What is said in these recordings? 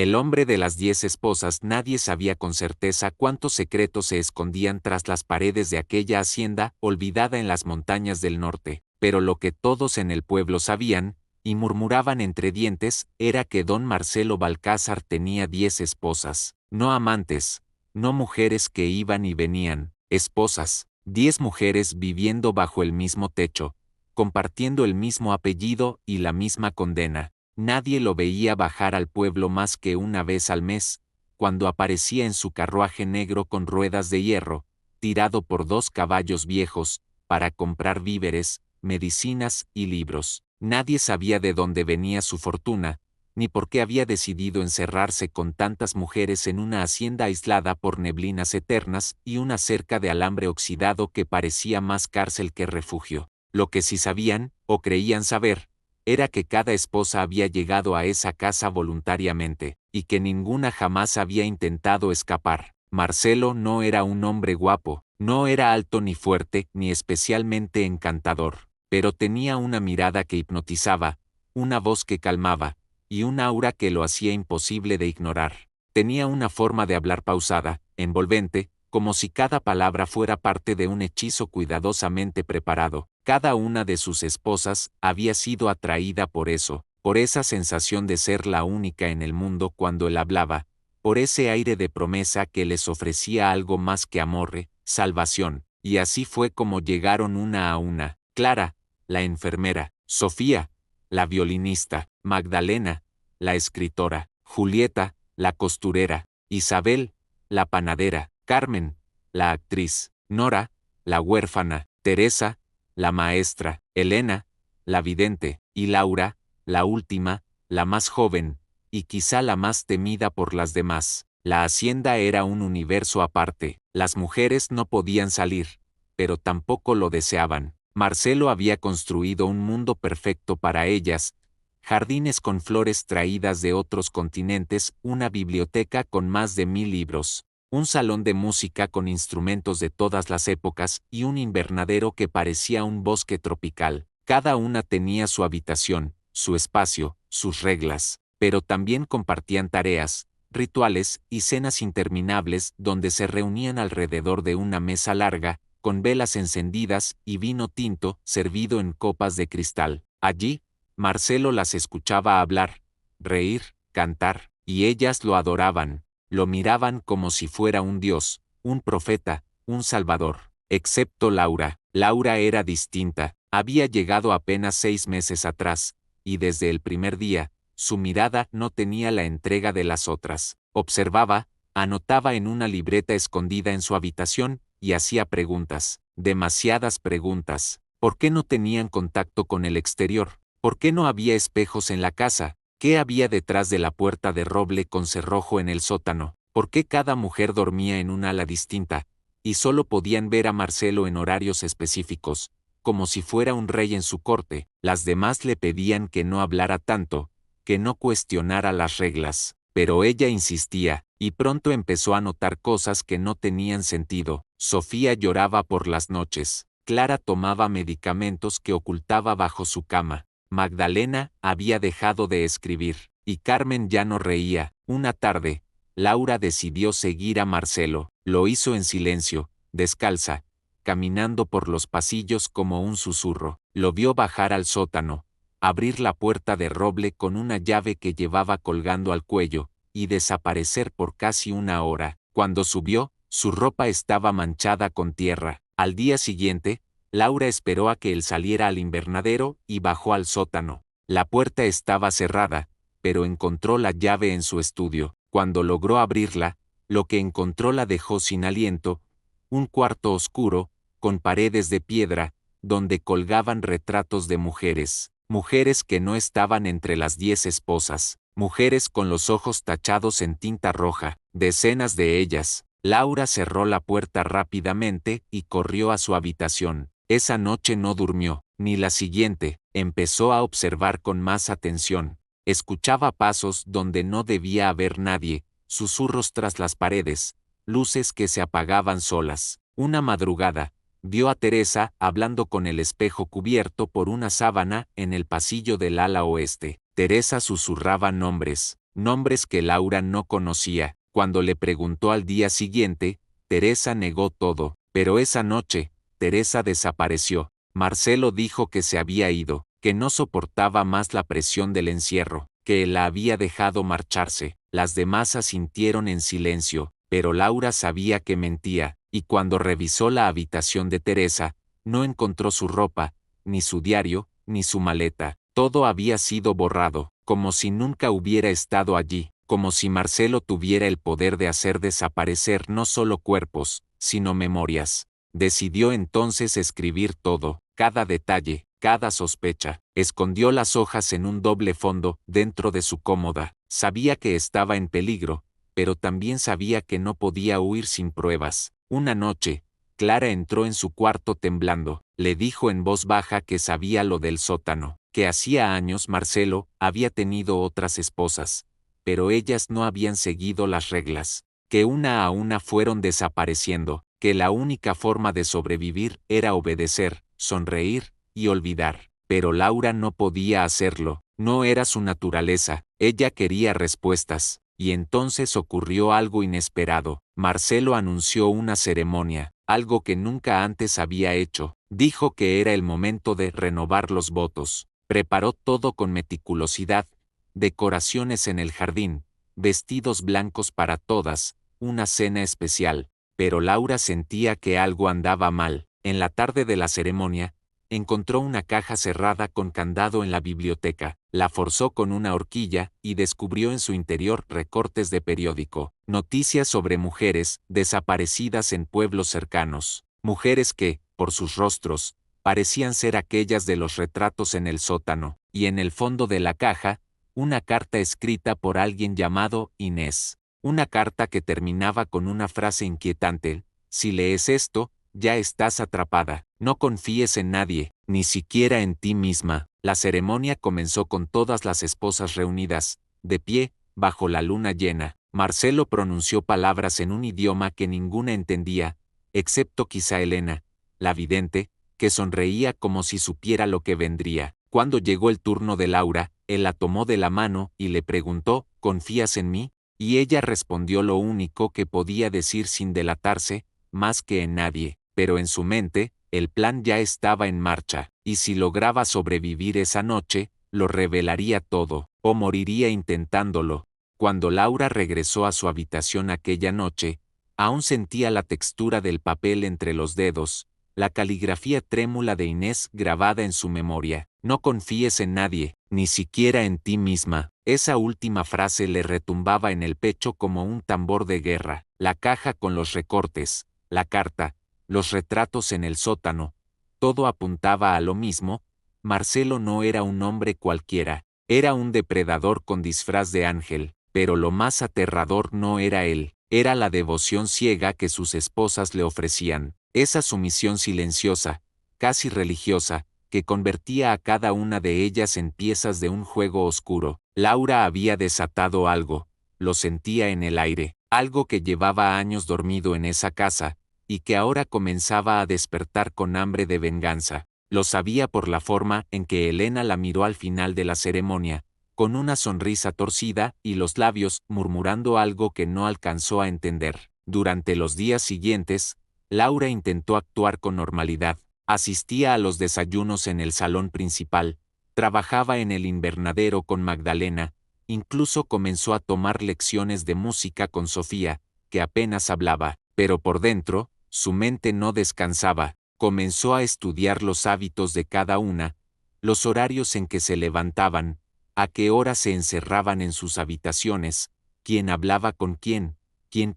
El hombre de las 10 esposas. Nadie sabía con certeza cuántos secretos se escondían tras las paredes de aquella hacienda olvidada en las montañas del norte, pero lo que todos en el pueblo sabían, y murmuraban entre dientes, era que don Marcelo Balcázar tenía 10 esposas, no amantes, no mujeres que iban y venían, esposas, 10 mujeres viviendo bajo el mismo techo, compartiendo el mismo apellido y la misma condena. Nadie lo veía bajar al pueblo más que una vez al mes, cuando aparecía en su carruaje negro con ruedas de hierro, tirado por 2 caballos viejos, para comprar víveres, medicinas y libros. Nadie sabía de dónde venía su fortuna, ni por qué había decidido encerrarse con tantas mujeres en una hacienda aislada por neblinas eternas y una cerca de alambre oxidado que parecía más cárcel que refugio. Lo que sí sabían, o creían saber, era que cada esposa había llegado a esa casa voluntariamente, y que ninguna jamás había intentado escapar. Marcelo no era un hombre guapo, no era alto ni fuerte, ni especialmente encantador, pero tenía una mirada que hipnotizaba, una voz que calmaba, y un aura que lo hacía imposible de ignorar. Tenía una forma de hablar pausada, envolvente, como si cada palabra fuera parte de un hechizo cuidadosamente preparado. Cada una de sus esposas había sido atraída por eso, por esa sensación de ser la única en el mundo cuando él hablaba, por ese aire de promesa que les ofrecía algo más que amor, salvación, y así fue como llegaron una a una: Clara, la enfermera; Sofía, la violinista; Magdalena, la escritora; Julieta, la costurera; Isabel, la panadera; Carmen, la actriz; Nora, la huérfana; Teresa, la maestra; Elena, la vidente; y Laura, la última, la más joven, y quizá la más temida por las demás. La hacienda era un universo aparte. Las mujeres no podían salir, pero tampoco lo deseaban. Marcelo había construido un mundo perfecto para ellas: jardines con flores traídas de otros continentes, una biblioteca con más de 1000 libros, un salón de música con instrumentos de todas las épocas y un invernadero que parecía un bosque tropical. Cada una tenía su habitación, su espacio, sus reglas, pero también compartían tareas, rituales y cenas interminables donde se reunían alrededor de una mesa larga, con velas encendidas y vino tinto servido en copas de cristal. Allí, Marcelo las escuchaba hablar, reír, cantar, y ellas lo adoraban. Lo miraban como si fuera un dios, un profeta, un salvador. Excepto Laura. Laura era distinta. Había llegado apenas 6 meses atrás, y desde el primer día, su mirada no tenía la entrega de las otras. Observaba, anotaba en una libreta escondida en su habitación, y hacía preguntas. Demasiadas preguntas. ¿Por qué no tenían contacto con el exterior? ¿Por qué no había espejos en la casa? ¿Qué había detrás de la puerta de roble con cerrojo en el sótano? ¿Por qué cada mujer dormía en un ala distinta, y solo podían ver a Marcelo en horarios específicos, como si fuera un rey en su corte? Las demás le pedían que no hablara tanto, que no cuestionara las reglas, pero ella insistía, y pronto empezó a notar cosas que no tenían sentido. Sofía lloraba por las noches. Clara tomaba medicamentos que ocultaba bajo su cama. Magdalena había dejado de escribir, y Carmen ya no reía. Una tarde, Laura decidió seguir a Marcelo. Lo hizo en silencio, descalza, caminando por los pasillos como un susurro. Lo vio bajar al sótano, abrir la puerta de roble con una llave que llevaba colgando al cuello, y desaparecer por casi una hora. Cuando subió, su ropa estaba manchada con tierra. Al día siguiente, Laura esperó a que él saliera al invernadero y bajó al sótano. La puerta estaba cerrada, pero encontró la llave en su estudio. Cuando logró abrirla, lo que encontró la dejó sin aliento: un cuarto oscuro, con paredes de piedra, donde colgaban retratos de mujeres. Mujeres que no estaban entre las 10 esposas. Mujeres con los ojos tachados en tinta roja. Decenas de ellas. Laura cerró la puerta rápidamente y corrió a su habitación. Esa noche no durmió, ni la siguiente. Empezó a observar con más atención. Escuchaba pasos donde no debía haber nadie, susurros tras las paredes, luces que se apagaban solas. Una madrugada, vio a Teresa hablando con el espejo cubierto por una sábana en el pasillo del ala oeste. Teresa susurraba nombres: nombres que Laura no conocía. Cuando le preguntó al día siguiente, Teresa negó todo, pero esa noche, Teresa desapareció. Marcelo dijo que se había ido, que no soportaba más la presión del encierro, que la había dejado marcharse. Las demás asintieron en silencio, pero Laura sabía que mentía, y cuando revisó la habitación de Teresa, no encontró su ropa, ni su diario, ni su maleta. Todo había sido borrado, como si nunca hubiera estado allí, como si Marcelo tuviera el poder de hacer desaparecer no solo cuerpos, sino memorias. Decidió entonces escribir todo, cada detalle, cada sospecha. Escondió las hojas en un doble fondo, dentro de su cómoda. Sabía que estaba en peligro, pero también sabía que no podía huir sin pruebas. Una noche, Clara entró en su cuarto temblando. Le dijo en voz baja que sabía lo del sótano, que hacía años Marcelo había tenido otras esposas, pero ellas no habían seguido las reglas, que una a una fueron desapareciendo, que la única forma de sobrevivir era obedecer, sonreír y olvidar. Pero Laura no podía hacerlo, no era su naturaleza, ella quería respuestas, y entonces ocurrió algo inesperado. Marcelo anunció una ceremonia, algo que nunca antes había hecho. Dijo que era el momento de renovar los votos. Preparó todo con meticulosidad, decoraciones en el jardín, vestidos blancos para todas, una cena especial. Pero Laura sentía que algo andaba mal. En la tarde de la ceremonia, encontró una caja cerrada con candado en la biblioteca, la forzó con una horquilla y descubrió en su interior recortes de periódico, noticias sobre mujeres desaparecidas en pueblos cercanos, mujeres que, por sus rostros, parecían ser aquellas de los retratos en el sótano, y en el fondo de la caja, una carta escrita por alguien llamado Inés. Una carta que terminaba con una frase inquietante: si lees esto, ya estás atrapada, no confíes en nadie, ni siquiera en ti misma. La ceremonia comenzó con todas las esposas reunidas, de pie, bajo la luna llena. Marcelo pronunció palabras en un idioma que ninguna entendía, excepto quizá Elena, la vidente, que sonreía como si supiera lo que vendría. Cuando llegó el turno de Laura, él la tomó de la mano y le preguntó: ¿confías en mí? Y ella respondió lo único que podía decir sin delatarse: más que en nadie. Pero en su mente, el plan ya estaba en marcha, y si lograba sobrevivir esa noche, lo revelaría todo, o moriría intentándolo. Cuando Laura regresó a su habitación aquella noche, aún sentía la textura del papel entre los dedos, la caligrafía trémula de Inés grabada en su memoria. No confíes en nadie, ni siquiera en ti misma. Esa última frase le retumbaba en el pecho como un tambor de guerra. La caja con los recortes, la carta, los retratos en el sótano, todo apuntaba a lo mismo. Marcelo no era un hombre cualquiera, era un depredador con disfraz de ángel, pero lo más aterrador no era él, era la devoción ciega que sus esposas le ofrecían, esa sumisión silenciosa, casi religiosa, que convertía a cada una de ellas en piezas de un juego oscuro. Laura había desatado algo, lo sentía en el aire, algo que llevaba años dormido en esa casa, y que ahora comenzaba a despertar con hambre de venganza. Lo sabía por la forma en que Elena la miró al final de la ceremonia, con una sonrisa torcida y los labios murmurando algo que no alcanzó a entender. Durante los días siguientes, Laura intentó actuar con normalidad. Asistía a los desayunos en el salón principal, trabajaba en el invernadero con Magdalena, incluso comenzó a tomar lecciones de música con Sofía, que apenas hablaba, pero por dentro, su mente no descansaba. Comenzó a estudiar los hábitos de cada una, los horarios en que se levantaban, a qué hora se encerraban en sus habitaciones, quién hablaba con quién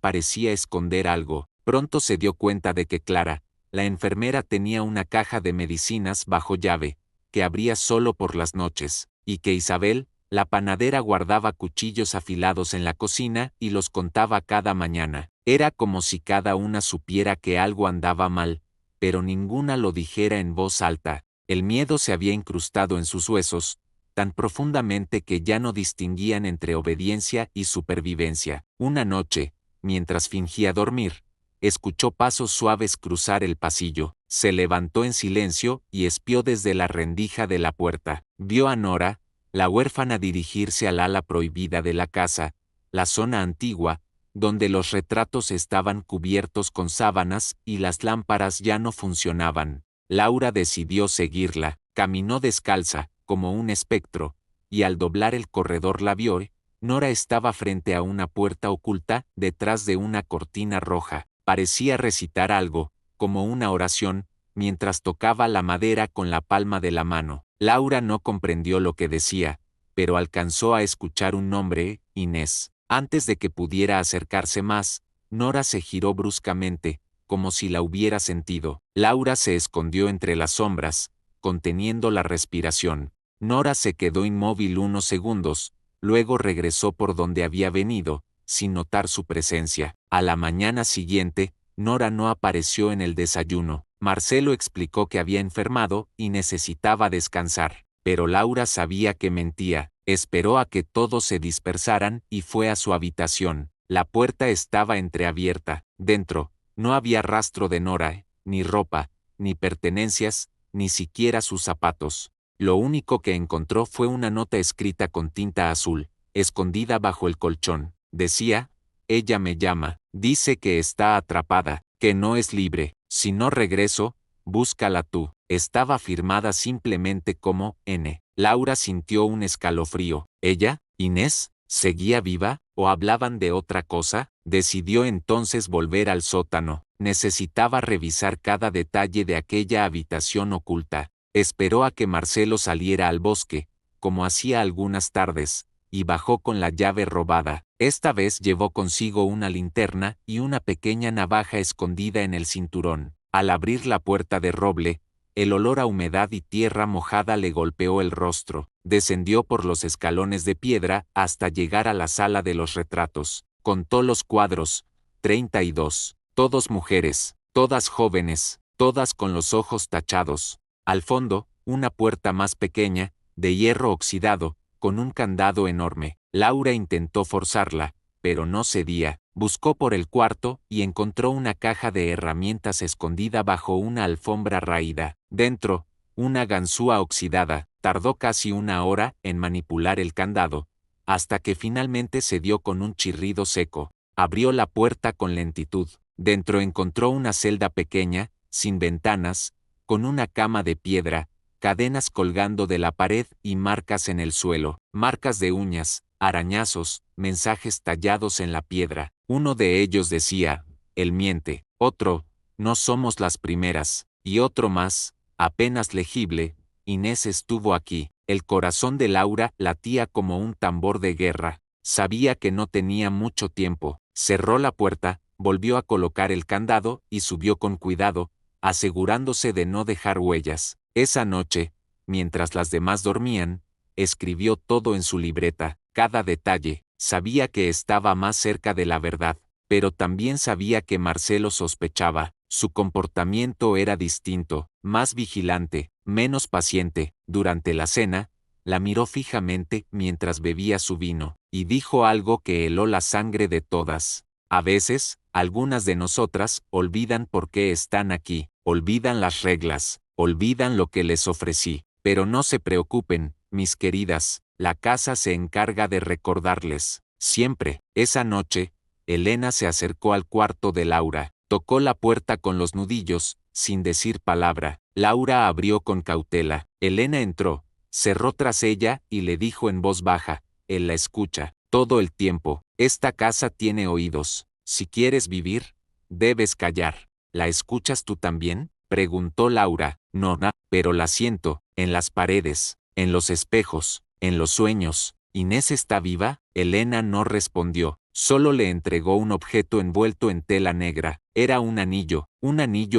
parecía esconder algo. Pronto se dio cuenta de que Clara, la enfermera, tenía una caja de medicinas bajo llave, que abría solo por las noches, y que Isabel, la panadera, guardaba cuchillos afilados en la cocina y los contaba cada mañana. Era como si cada una supiera que algo andaba mal, pero ninguna lo dijera en voz alta. El miedo se había incrustado en sus huesos, tan profundamente que ya no distinguían entre obediencia y supervivencia. Una noche, mientras fingía dormir, escuchó pasos suaves cruzar el pasillo. Se levantó en silencio y espió desde la rendija de la puerta. Vio a Nora, la huérfana dirigirse al ala prohibida de la casa, la zona antigua, donde los retratos estaban cubiertos con sábanas y las lámparas ya no funcionaban. Laura decidió seguirla, caminó descalza, como un espectro, y al doblar el corredor la vio. Nora estaba frente a una puerta oculta, detrás de una cortina roja. Parecía recitar algo, como una oración, mientras tocaba la madera con la palma de la mano. Laura no comprendió lo que decía, pero alcanzó a escuchar un nombre, Inés. Antes de que pudiera acercarse más, Nora se giró bruscamente, como si la hubiera sentido. Laura se escondió entre las sombras, conteniendo la respiración. Nora se quedó inmóvil unos segundos, luego regresó por donde había venido, sin notar su presencia. A la mañana siguiente, Nora no apareció en el desayuno. Marcelo explicó que había enfermado y necesitaba descansar, pero Laura sabía que mentía. Esperó a que todos se dispersaran y fue a su habitación. La puerta estaba entreabierta. Dentro, no había rastro de Nora, ni ropa, ni pertenencias, ni siquiera sus zapatos. Lo único que encontró fue una nota escrita con tinta azul, escondida bajo el colchón. Decía: ella me llama, dice que está atrapada, que no es libre. Si no regreso, búscala tú. Estaba firmada simplemente como N. Laura sintió un escalofrío. ¿Ella, Inés, seguía viva, o hablaban de otra cosa? Decidió entonces volver al sótano. Necesitaba revisar cada detalle de aquella habitación oculta. Esperó a que Marcelo saliera al bosque, como hacía algunas tardes, y bajó con la llave robada. Esta vez llevó consigo una linterna y una pequeña navaja escondida en el cinturón. Al abrir la puerta de roble, el olor a humedad y tierra mojada le golpeó el rostro. Descendió por los escalones de piedra hasta llegar a la sala de los retratos. Contó los cuadros, 32. Todos mujeres, todas jóvenes, todas con los ojos tachados. Al fondo, una puerta más pequeña, de hierro oxidado, con un candado enorme. Laura intentó forzarla, pero no cedía. Buscó por el cuarto y encontró una caja de herramientas escondida bajo una alfombra raída. Dentro, una ganzúa oxidada. Tardó casi una hora en manipular el candado, hasta que finalmente se dio con un chirrido seco. Abrió la puerta con lentitud. Dentro encontró una celda pequeña, sin ventanas, con una cama de piedra, cadenas colgando de la pared y marcas en el suelo. Marcas de uñas, arañazos, mensajes tallados en la piedra. Uno de ellos decía: él miente. Otro: no somos las primeras. Y otro más, apenas legible: Inés estuvo aquí. El corazón de Laura latía como un tambor de guerra. Sabía que no tenía mucho tiempo. Cerró la puerta, volvió a colocar el candado y subió con cuidado, asegurándose de no dejar huellas. Esa noche, mientras las demás dormían, escribió todo en su libreta, cada detalle. Sabía que estaba más cerca de la verdad, pero también sabía que Marcelo sospechaba. Su comportamiento era distinto, más vigilante, menos paciente. Durante la cena, la miró fijamente mientras bebía su vino, y dijo algo que heló la sangre de todas. A veces, algunas de nosotras olvidan por qué están aquí, olvidan las reglas, olvidan lo que les ofrecí. Pero no se preocupen, mis queridas, la casa se encarga de recordarles. Siempre. Esa noche, Elena se acercó al cuarto de Laura, tocó la puerta con los nudillos, sin decir palabra. Laura abrió con cautela. Elena entró, cerró tras ella y le dijo en voz baja: él la escucha, todo el tiempo. Esta casa tiene oídos. Si quieres vivir, debes callar. ¿La escuchas tú también?, preguntó Laura. No, pero la siento, en las paredes, en los espejos, en los sueños. ¿Inés está viva? Elena no respondió, solo le entregó un objeto envuelto en tela negra. Era un anillo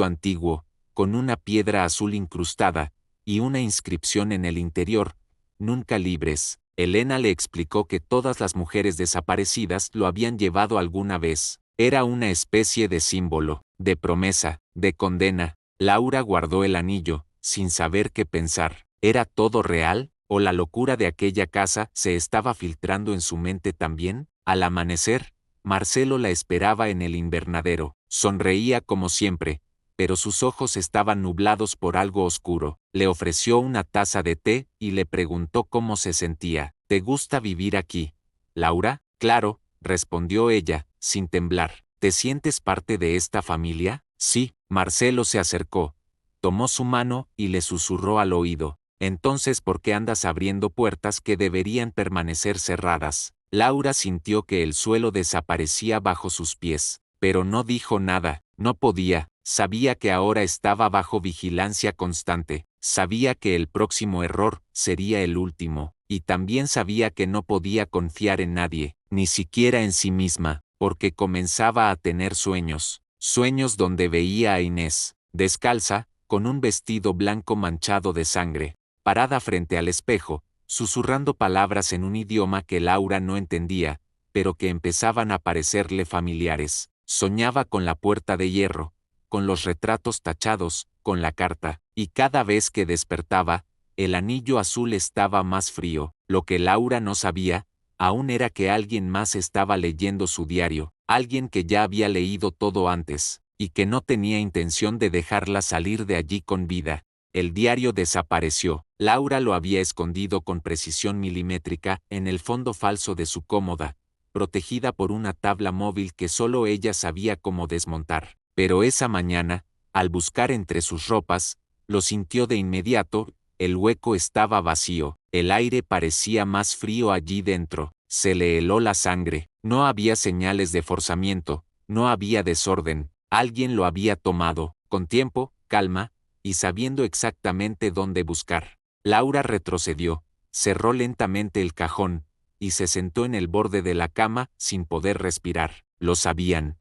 antiguo, con una piedra azul incrustada, y una inscripción en el interior: nunca libres. Elena le explicó que todas las mujeres desaparecidas lo habían llevado alguna vez. Era una especie de símbolo, de promesa, de condena. Laura guardó el anillo, sin saber qué pensar. ¿Era todo real? ¿O la locura de aquella casa se estaba filtrando en su mente también? Al amanecer, Marcelo la esperaba en el invernadero. Sonreía como siempre, pero sus ojos estaban nublados por algo oscuro. Le ofreció una taza de té y le preguntó cómo se sentía. ¿Te gusta vivir aquí, Laura? Claro, respondió ella, sin temblar. ¿Te sientes parte de esta familia? Sí. Marcelo se acercó, tomó su mano y le susurró al oído. Entonces, ¿por qué andas abriendo puertas que deberían permanecer cerradas? Laura sintió que el suelo desaparecía bajo sus pies, pero no dijo nada. No podía. Sabía que ahora estaba bajo vigilancia constante. Sabía que el próximo error sería el último, y también sabía que no podía confiar en nadie, ni siquiera en sí misma, porque comenzaba a tener sueños. Sueños donde veía a Inés, descalza, con un vestido blanco manchado de sangre, parada frente al espejo, susurrando palabras en un idioma que Laura no entendía, pero que empezaban a parecerle familiares. Soñaba con la puerta de hierro, con los retratos tachados, con la carta, y cada vez que despertaba, el anillo azul estaba más frío. Lo que Laura no sabía, aún era que alguien más estaba leyendo su diario, alguien que ya había leído todo antes, y que no tenía intención de dejarla salir de allí con vida. El diario desapareció. Laura lo había escondido con precisión milimétrica en el fondo falso de su cómoda, protegida por una tabla móvil que solo ella sabía cómo desmontar. Pero esa mañana, al buscar entre sus ropas, lo sintió de inmediato. El hueco estaba vacío, el aire parecía más frío allí dentro, se le heló la sangre, no había señales de forzamiento, no había desorden, alguien lo había tomado, con tiempo, calma, y sabiendo exactamente dónde buscar. Laura retrocedió, cerró lentamente el cajón, y se sentó en el borde de la cama sin poder respirar. Lo sabían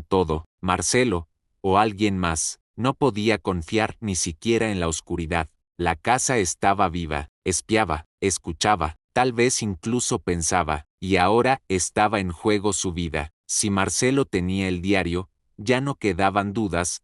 todo, Marcelo, o alguien más. No podía confiar ni siquiera en la oscuridad. La casa estaba viva, espiaba, escuchaba, tal vez incluso pensaba, y ahora estaba en juego su vida. Si Marcelo tenía el diario, ya no quedaban dudas,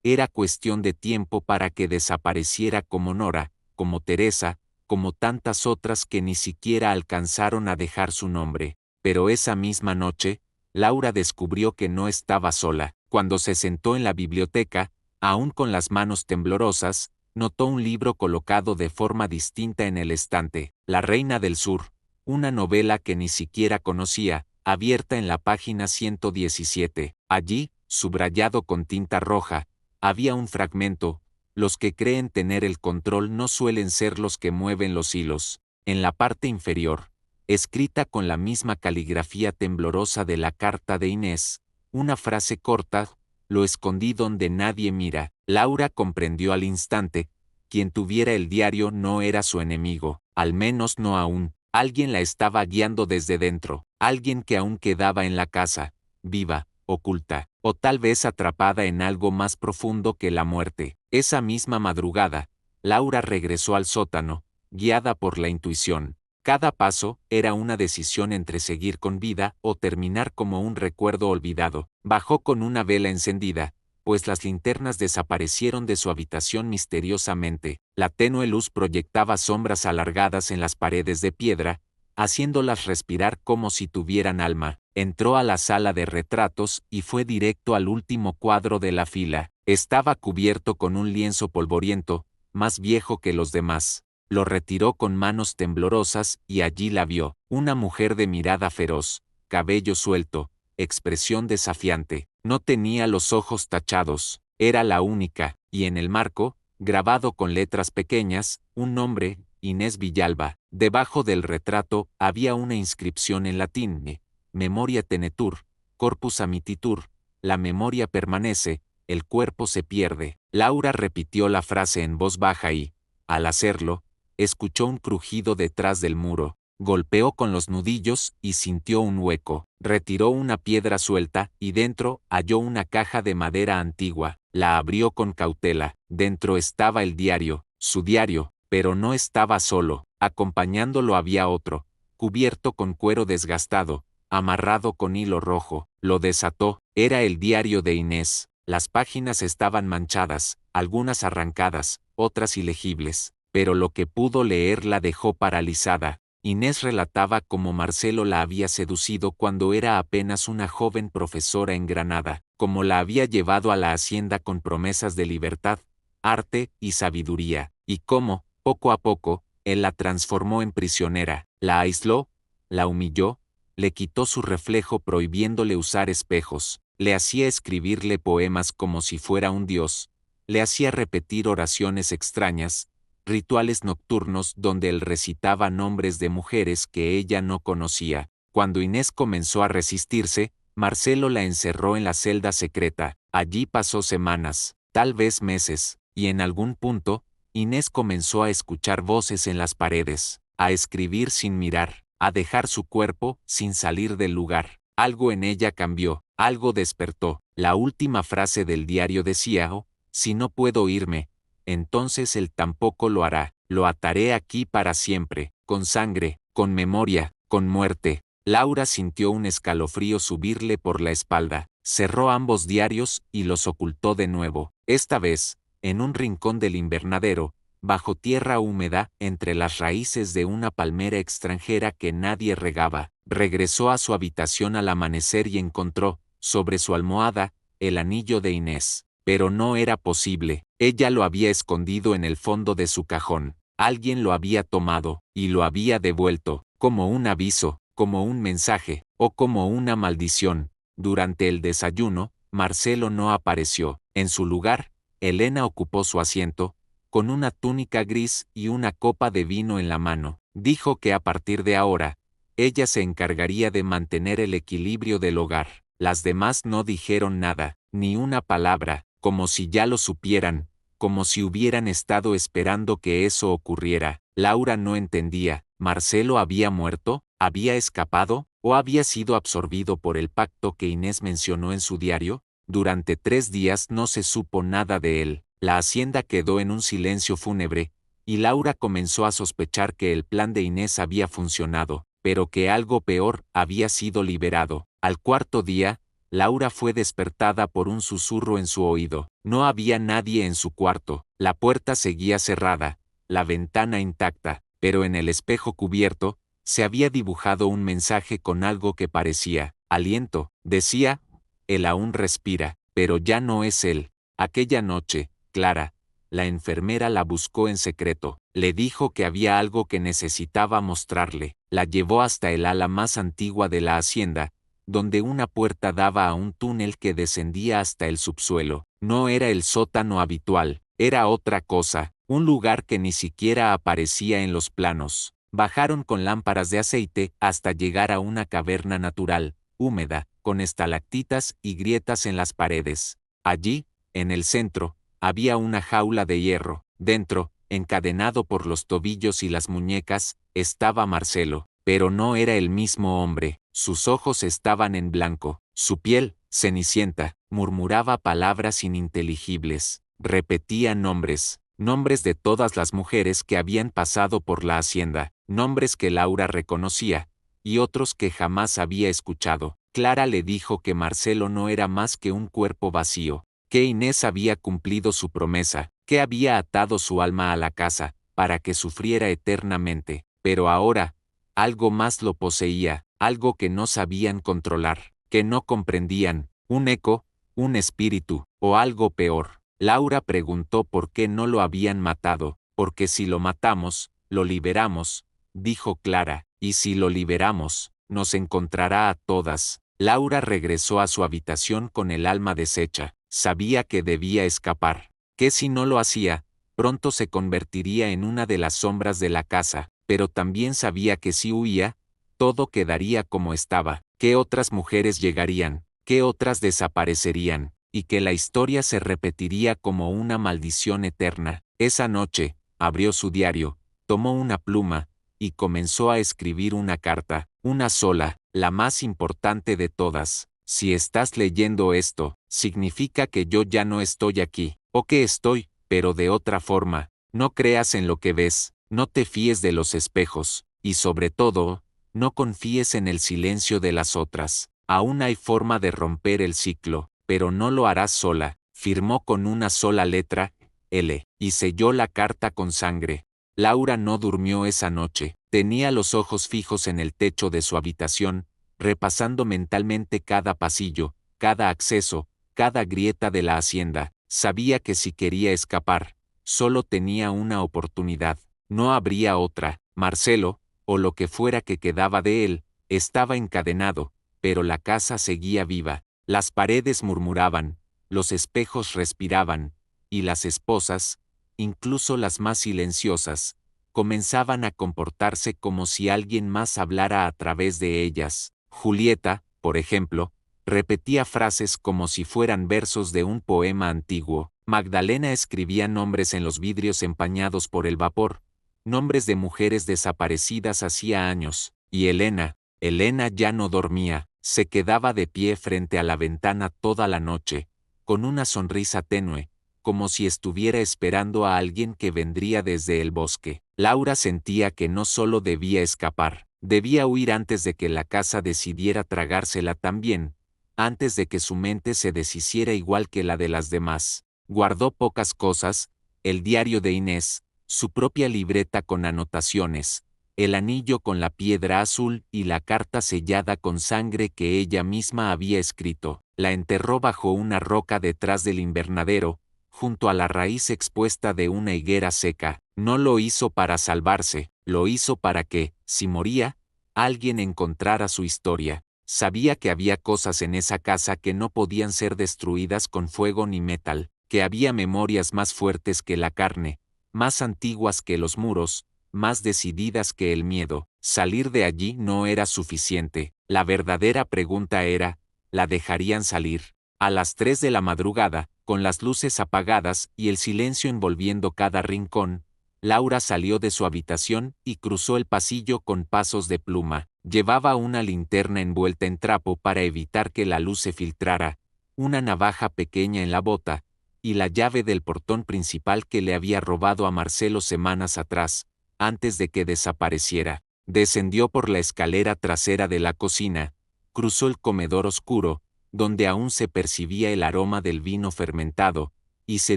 era cuestión de tiempo para que desapareciera como Nora, como Teresa, como tantas otras que ni siquiera alcanzaron a dejar su nombre. Pero esa misma noche, Laura descubrió que no estaba sola. Cuando se sentó en la biblioteca, aún con las manos temblorosas, notó un libro colocado de forma distinta en el estante, La Reina del Sur, una novela que ni siquiera conocía, abierta en la página 117. Allí, subrayado con tinta roja, había un fragmento: los que creen tener el control no suelen ser los que mueven los hilos. En la parte inferior, escrita con la misma caligrafía temblorosa de la carta de Inés, una frase corta: lo escondí donde nadie mira. Laura comprendió al instante: quien tuviera el diario no era su enemigo, al menos no aún. Alguien la estaba guiando desde dentro, alguien que aún quedaba en la casa, viva, oculta, o tal vez atrapada en algo más profundo que la muerte. Esa misma madrugada, Laura regresó al sótano, guiada por la intuición. Cada paso era una decisión entre seguir con vida o terminar como un recuerdo olvidado. Bajó con una vela encendida, pues las linternas desaparecieron de su habitación misteriosamente. La tenue luz proyectaba sombras alargadas en las paredes de piedra, haciéndolas respirar como si tuvieran alma. Entró a la sala de retratos y fue directo al último cuadro de la fila. Estaba cubierto con un lienzo polvoriento, más viejo que los demás. Lo retiró con manos temblorosas y allí la vio, una mujer de mirada feroz, cabello suelto, expresión desafiante. No tenía los ojos tachados, era la única, y en el marco, grabado con letras pequeñas, un nombre: Inés Villalba. Debajo del retrato había una inscripción en latín: Memoria tenetur, corpus amititur, la memoria permanece, el cuerpo se pierde. Laura repitió la frase en voz baja y, al hacerlo, escuchó un crujido detrás del muro. Golpeó con los nudillos y sintió un hueco. Retiró una piedra suelta y dentro halló una caja de madera antigua. La abrió con cautela. Dentro estaba el diario, su diario, pero no estaba solo. Acompañándolo había otro, cubierto con cuero desgastado, amarrado con hilo rojo. Lo desató. Era el diario de Inés. Las páginas estaban manchadas, algunas arrancadas, otras ilegibles, pero lo que pudo leer la dejó paralizada. Inés relataba cómo Marcelo la había seducido cuando era apenas una joven profesora en Granada, como la había llevado a la hacienda con promesas de libertad, arte y sabiduría, y cómo, poco a poco, él la transformó en prisionera, la aisló, la humilló, le quitó su reflejo prohibiéndole usar espejos, le hacía escribirle poemas como si fuera un dios, le hacía repetir oraciones extrañas, rituales nocturnos donde él recitaba nombres de mujeres que ella no conocía. Cuando Inés comenzó a resistirse, Marcelo la encerró en la celda secreta. Allí pasó semanas, tal vez meses, y en algún punto, Inés comenzó a escuchar voces en las paredes, a escribir sin mirar, a dejar su cuerpo sin salir del lugar. Algo en ella cambió, algo despertó. La última frase del diario decía: "Oh, si no puedo irme, entonces él tampoco lo hará. Lo ataré aquí para siempre, con sangre, con memoria, con muerte". Laura sintió un escalofrío subirle por la espalda, cerró ambos diarios y los ocultó de nuevo. Esta vez, en un rincón del invernadero, bajo tierra húmeda, entre las raíces de una palmera extranjera que nadie regaba. Regresó a su habitación al amanecer y encontró, sobre su almohada, el anillo de Inés. Pero no era posible, ella lo había escondido en el fondo de su cajón. Alguien lo había tomado, y lo había devuelto, como un aviso, como un mensaje, o como una maldición. Durante el desayuno, Marcelo no apareció. En su lugar, Elena ocupó su asiento, con una túnica gris y una copa de vino en la mano. Dijo que a partir de ahora, ella se encargaría de mantener el equilibrio del hogar. Las demás no dijeron nada, ni una palabra, como si ya lo supieran, como si hubieran estado esperando que eso ocurriera. Laura no entendía. ¿Marcelo había muerto? ¿Había escapado? ¿O había sido absorbido por el pacto que Inés mencionó en su diario? Durante 3 días no se supo nada de él. La hacienda quedó en un silencio fúnebre, y Laura comenzó a sospechar que el plan de Inés había funcionado, pero que algo peor había sido liberado. Al 4.º día, Laura fue despertada por un susurro en su oído. No había nadie en su cuarto, la puerta seguía cerrada, la ventana intacta, pero en el espejo cubierto, se había dibujado un mensaje con algo que parecía aliento. Decía: "Él aún respira, pero ya no es él". Aquella noche, Clara, la enfermera, la buscó en secreto. Le dijo que había algo que necesitaba mostrarle. La llevó hasta el ala más antigua de la hacienda, donde una puerta daba a un túnel que descendía hasta el subsuelo. No era el sótano habitual, era otra cosa, un lugar que ni siquiera aparecía en los planos. Bajaron con lámparas de aceite hasta llegar a una caverna natural, húmeda, con estalactitas y grietas en las paredes. Allí, en el centro, había una jaula de hierro. Dentro, encadenado por los tobillos y las muñecas, estaba Marcelo. Pero no era el mismo hombre. Sus ojos estaban en blanco, su piel, cenicienta, murmuraba palabras ininteligibles, repetía nombres, nombres de todas las mujeres que habían pasado por la hacienda, nombres que Laura reconocía, y otros que jamás había escuchado. Clara le dijo que Marcelo no era más que un cuerpo vacío, que Inés había cumplido su promesa, que había atado su alma a la casa, para que sufriera eternamente, pero ahora, algo más lo poseía, algo que no sabían controlar, que no comprendían, un eco, un espíritu, o algo peor. Laura preguntó por qué no lo habían matado. Porque si lo matamos, lo liberamos, dijo Clara, y si lo liberamos, nos encontrará a todas. Laura regresó a su habitación con el alma deshecha. Sabía que debía escapar, que si no lo hacía, pronto se convertiría en una de las sombras de la casa, pero también sabía que si huía, todo quedaría como estaba, que otras mujeres llegarían, que otras desaparecerían, y que la historia se repetiría como una maldición eterna. Esa noche, abrió su diario, tomó una pluma, y comenzó a escribir una carta, una sola, la más importante de todas. Si estás leyendo esto, significa que yo ya no estoy aquí, o que estoy, pero de otra forma. No creas en lo que ves, no te fíes de los espejos, y sobre todo, no confíes en el silencio de las otras. Aún hay forma de romper el ciclo, pero no lo harás sola. Firmó con una sola letra, L, y selló la carta con sangre. Laura no durmió esa noche. Tenía los ojos fijos en el techo de su habitación, repasando mentalmente cada pasillo, cada acceso, cada grieta de la hacienda. Sabía que si quería escapar, solo tenía una oportunidad. No habría otra. Marcelo, o lo que fuera que quedaba de él, estaba encadenado, pero la casa seguía viva. Las paredes murmuraban, los espejos respiraban, y las esposas, incluso las más silenciosas, comenzaban a comportarse como si alguien más hablara a través de ellas. Julieta, por ejemplo, repetía frases como si fueran versos de un poema antiguo. Magdalena escribía nombres en los vidrios empañados por el vapor, nombres de mujeres desaparecidas hacía años, y Elena ya no dormía, se quedaba de pie frente a la ventana toda la noche, con una sonrisa tenue, como si estuviera esperando a alguien que vendría desde el bosque. Laura sentía que no solo debía escapar, debía huir antes de que la casa decidiera tragársela también, antes de que su mente se deshiciera igual que la de las demás. Guardó pocas cosas, el diario de Inés, su propia libreta con anotaciones, el anillo con la piedra azul y la carta sellada con sangre que ella misma había escrito. La enterró bajo una roca detrás del invernadero, junto a la raíz expuesta de una higuera seca. No lo hizo para salvarse, lo hizo para que, si moría, alguien encontrara su historia. Sabía que había cosas en esa casa que no podían ser destruidas con fuego ni metal, que había memorias más fuertes que la carne, más antiguas que los muros, más decididas que el miedo. Salir de allí no era suficiente. La verdadera pregunta era, ¿la dejarían salir? A las 3 de la madrugada, con las luces apagadas y el silencio envolviendo cada rincón, Laura salió de su habitación y cruzó el pasillo con pasos de pluma. Llevaba una linterna envuelta en trapo para evitar que la luz se filtrara, una navaja pequeña en la bota, y la llave del portón principal que le había robado a Marcelo semanas atrás, antes de que desapareciera. Descendió por la escalera trasera de la cocina, cruzó el comedor oscuro, donde aún se percibía el aroma del vino fermentado, y se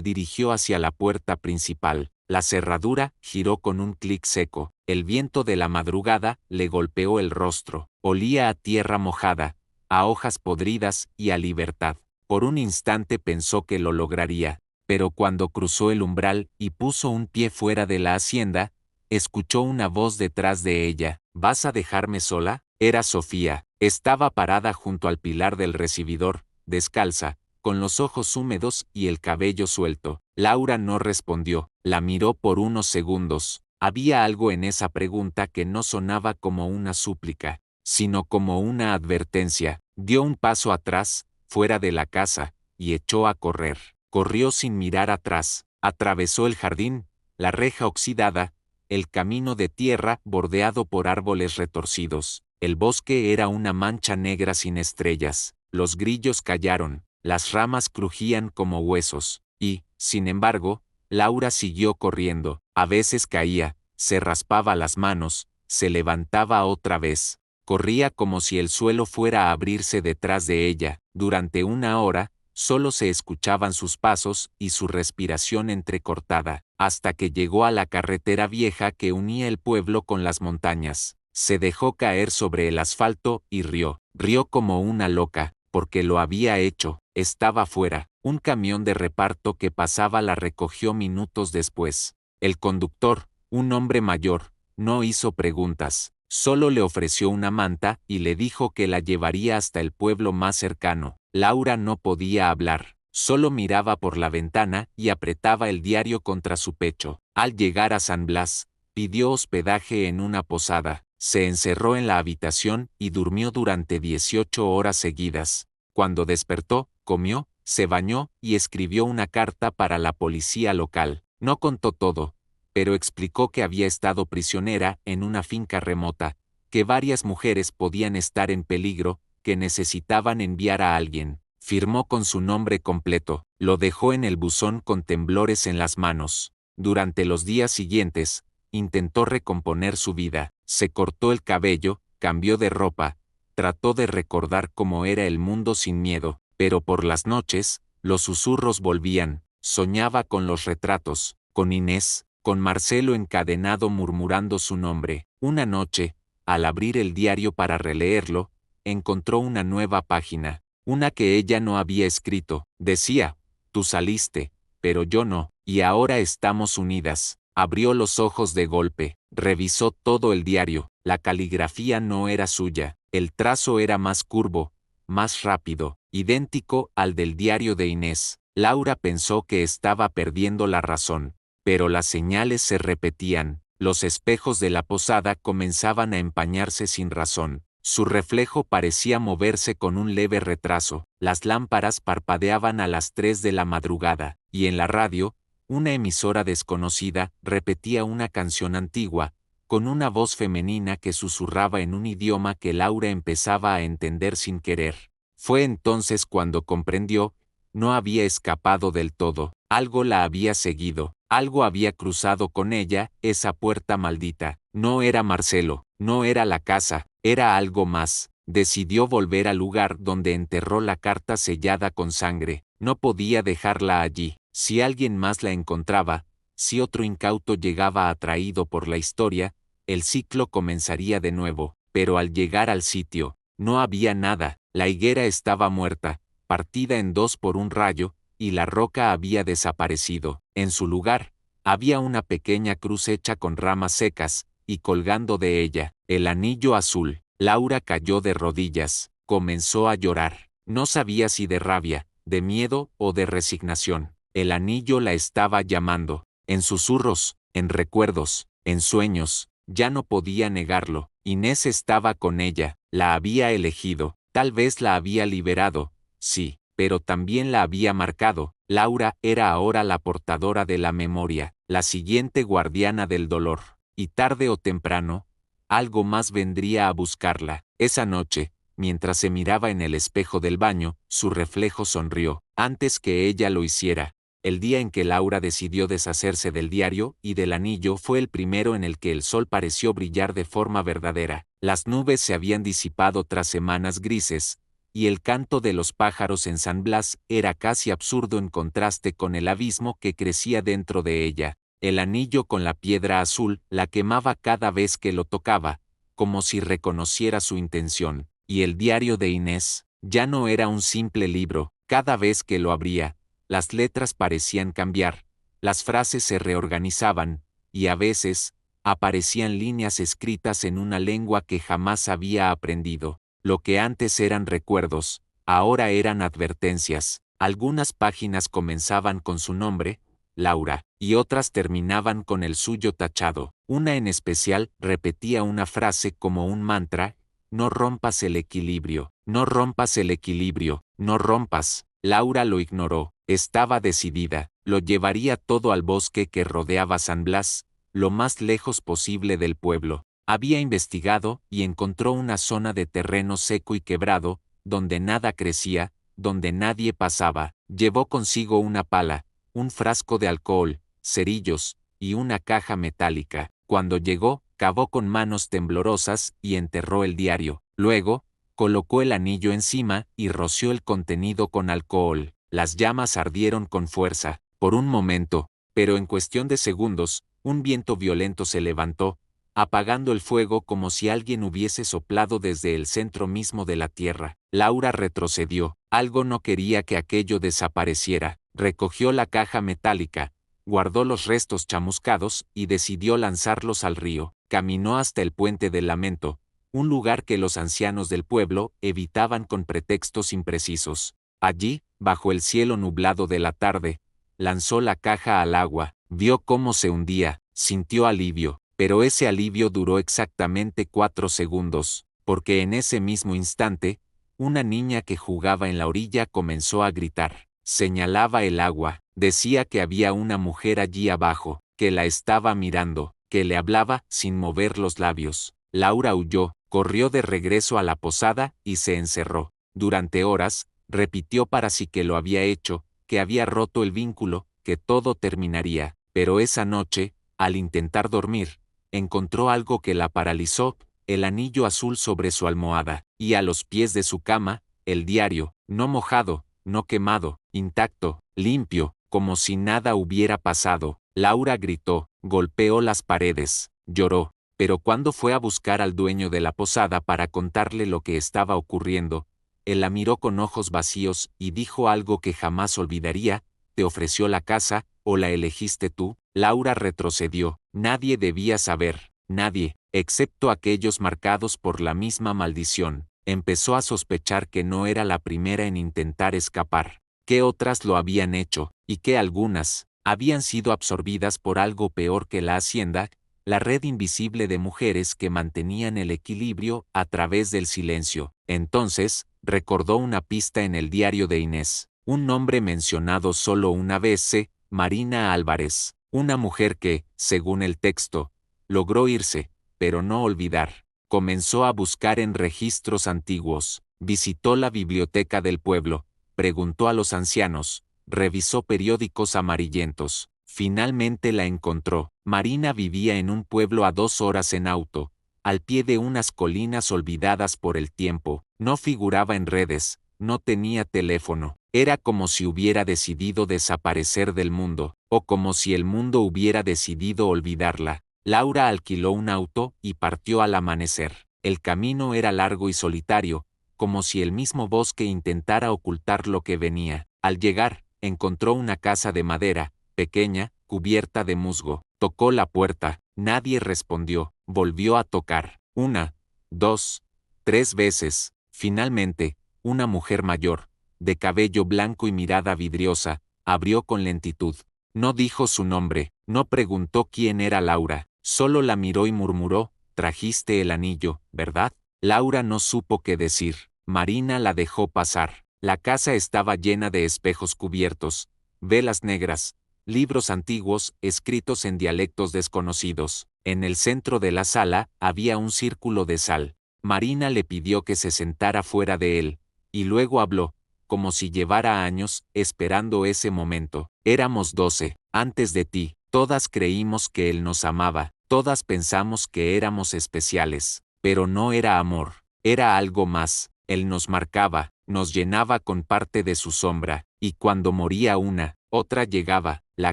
dirigió hacia la puerta principal. La cerradura giró con un clic seco. El viento de la madrugada le golpeó el rostro. Olía a tierra mojada, a hojas podridas y a libertad. Por un instante pensó que lo lograría, pero cuando cruzó el umbral y puso un pie fuera de la hacienda, escuchó una voz detrás de ella. ¿Vas a dejarme sola? Era Sofía. Estaba parada junto al pilar del recibidor, descalza, con los ojos húmedos y el cabello suelto. Laura no respondió. La miró por unos segundos. Había algo en esa pregunta que no sonaba como una súplica, sino como una advertencia. Dio un paso atrás, fuera de la casa, y echó a correr. Corrió sin mirar atrás. Atravesó el jardín, la reja oxidada, el camino de tierra bordeado por árboles retorcidos. El bosque era una mancha negra sin estrellas. Los grillos callaron, las ramas crujían como huesos, y, sin embargo, Laura siguió corriendo. A veces caía, se raspaba las manos, se levantaba otra vez. Corría como si el suelo fuera a abrirse detrás de ella. Durante una hora, solo se escuchaban sus pasos y su respiración entrecortada, hasta que llegó a la carretera vieja que unía el pueblo con las montañas. Se dejó caer sobre el asfalto y rió. Rió como una loca, porque lo había hecho. Estaba fuera. Un camión de reparto que pasaba la recogió minutos después. El conductor, un hombre mayor, no hizo preguntas. Solo le ofreció una manta y le dijo que la llevaría hasta el pueblo más cercano. Laura no podía hablar, solo miraba por la ventana y apretaba el diario contra su pecho. Al llegar a San Blas, pidió hospedaje en una posada, se encerró en la habitación y durmió durante 18 horas seguidas. Cuando despertó, comió, se bañó y escribió una carta para la policía local. No contó todo, pero explicó que había estado prisionera en una finca remota, que varias mujeres podían estar en peligro, que necesitaban enviar a alguien. Firmó con su nombre completo, lo dejó en el buzón con temblores en las manos. Durante los días siguientes, intentó recomponer su vida, se cortó el cabello, cambió de ropa, trató de recordar cómo era el mundo sin miedo, pero por las noches, los susurros volvían, soñaba con los retratos, con Inés, con Marcelo encadenado murmurando su nombre. Una noche, al abrir el diario para releerlo, encontró una nueva página. una que ella no había escrito. Decía: tú saliste, pero yo no, y ahora estamos unidas. Abrió los ojos de golpe, revisó todo el diario. La caligrafía no era suya, el trazo era más curvo, más rápido, idéntico al del diario de Inés. Laura pensó que estaba perdiendo la razón, pero las señales se repetían. Los espejos de la posada comenzaban a empañarse sin razón. Su reflejo parecía moverse con un leve retraso. Las lámparas parpadeaban a las 3 de la madrugada, y en la radio, una emisora desconocida repetía una canción antigua, con una voz femenina que susurraba en un idioma que Laura empezaba a entender sin querer. Fue entonces cuando comprendió: no había escapado del todo, algo la había seguido, algo había cruzado con ella esa puerta maldita. No era Marcelo, no era la casa, era algo más. Decidió volver al lugar donde enterró la carta sellada con sangre. No podía dejarla allí. Si alguien más la encontraba, si otro incauto llegaba atraído por la historia, el ciclo comenzaría de nuevo. Pero al llegar al sitio, no había nada. La higuera estaba muerta, partida en dos por un rayo, y la roca había desaparecido. En su lugar, había una pequeña cruz hecha con ramas secas, y colgando de ella, el anillo azul. Laura cayó de rodillas, comenzó a llorar. No sabía si de rabia, de miedo o de resignación. El anillo la estaba llamando, en susurros, en recuerdos, en sueños. Ya no podía negarlo. Inés estaba con ella, la había elegido, tal vez la había liberado, sí, pero también la había marcado. Laura era ahora la portadora de la memoria, la siguiente guardiana del dolor, y tarde o temprano, algo más vendría a buscarla. Esa noche, mientras se miraba en el espejo del baño, su reflejo sonrió, antes que ella lo hiciera. El día en que Laura decidió deshacerse del diario y del anillo fue el primero en el que el sol pareció brillar de forma verdadera. Las nubes se habían disipado tras semanas grises, y el canto de los pájaros en San Blas era casi absurdo en contraste con el abismo que crecía dentro de ella. El anillo con la piedra azul la quemaba cada vez que lo tocaba, como si reconociera su intención, y el diario de Inés ya no era un simple libro. Cada vez que lo abría, las letras parecían cambiar, las frases se reorganizaban, y a veces, aparecían líneas escritas en una lengua que jamás había aprendido. Lo que antes eran recuerdos, ahora eran advertencias. Algunas páginas comenzaban con su nombre, Laura, y otras terminaban con el suyo tachado. Una en especial repetía una frase como un mantra: no rompas el equilibrio, no rompas el equilibrio, no rompas. Laura lo ignoró. Estaba decidida, lo llevaría todo al bosque que rodeaba San Blas, lo más lejos posible del pueblo. Había investigado y encontró una zona de terreno seco y quebrado, donde nada crecía, donde nadie pasaba. Llevó consigo una pala, un frasco de alcohol, cerillos, y una caja metálica. Cuando llegó, cavó con manos temblorosas y enterró el diario. Luego, colocó el anillo encima y roció el contenido con alcohol. Las llamas ardieron con fuerza, por un momento, pero en cuestión de segundos, un viento violento se levantó, apagando el fuego como si alguien hubiese soplado desde el centro mismo de la tierra. Laura retrocedió. Algo no quería que aquello desapareciera. Recogió la caja metálica, guardó los restos chamuscados y decidió lanzarlos al río. Caminó hasta el puente del lamento, un lugar que los ancianos del pueblo evitaban con pretextos imprecisos. Allí, bajo el cielo nublado de la tarde, lanzó la caja al agua, vio cómo se hundía, sintió alivio, pero ese alivio duró exactamente 4 segundos, porque en ese mismo instante, una niña que jugaba en la orilla comenzó a gritar. Señalaba el agua, decía que había una mujer allí abajo, que la estaba mirando, que le hablaba sin mover los labios. Laura huyó, corrió de regreso a la posada y se encerró. Durante horas, repitió para sí que lo había hecho, que había roto el vínculo, que todo terminaría. Pero esa noche, al intentar dormir, encontró algo que la paralizó: el anillo azul sobre su almohada, y a los pies de su cama, el diario, no mojado, no quemado, intacto, limpio, como si nada hubiera pasado. Laura gritó, golpeó las paredes, lloró, pero cuando fue a buscar al dueño de la posada para contarle lo que estaba ocurriendo, Él la miró con ojos vacíos y dijo algo que jamás olvidaría: ¿te ofreció la casa, o la elegiste tú? Laura retrocedió. Nadie debía saber, nadie, excepto aquellos marcados por la misma maldición. Empezó a sospechar que no era la primera en intentar escapar, que otras lo habían hecho, y que algunas habían sido absorbidas por algo peor que la hacienda, la red invisible de mujeres que mantenían el equilibrio a través del silencio. Entonces, recordó una pista en el diario de Inés, un nombre mencionado solo una vez: Marina Álvarez, una mujer que, según el texto, logró irse, pero no olvidar. Comenzó a buscar en registros antiguos, visitó la biblioteca del pueblo, preguntó a los ancianos, revisó periódicos amarillentos. Finalmente la encontró. Marina vivía en un pueblo a 2 horas en auto, al pie de unas colinas olvidadas por el tiempo. No figuraba en redes, no tenía teléfono. Era como si hubiera decidido desaparecer del mundo, o como si el mundo hubiera decidido olvidarla. Laura alquiló un auto y partió al amanecer. El camino era largo y solitario, como si el mismo bosque intentara ocultar lo que venía. Al llegar, encontró una casa de madera, pequeña, cubierta de musgo. Tocó la puerta, nadie respondió. Volvió a tocar, 1, 2, 3 veces. Finalmente, una mujer mayor, de cabello blanco y mirada vidriosa, abrió con lentitud. No dijo su nombre, no preguntó quién era Laura, solo la miró y murmuró: «Trajiste el anillo, ¿verdad?». Laura no supo qué decir. Marina la dejó pasar. La casa estaba llena de espejos cubiertos, velas negras, libros antiguos escritos en dialectos desconocidos. En el centro de la sala había un círculo de sal. Marina le pidió que se sentara fuera de él, y luego habló, como si llevara años esperando ese momento. «Éramos 12, antes de ti. Todas creímos que él nos amaba, todas pensamos que éramos especiales, pero no era amor, era algo más. Él nos marcaba, nos llenaba con parte de su sombra, y cuando moría una, otra llegaba. La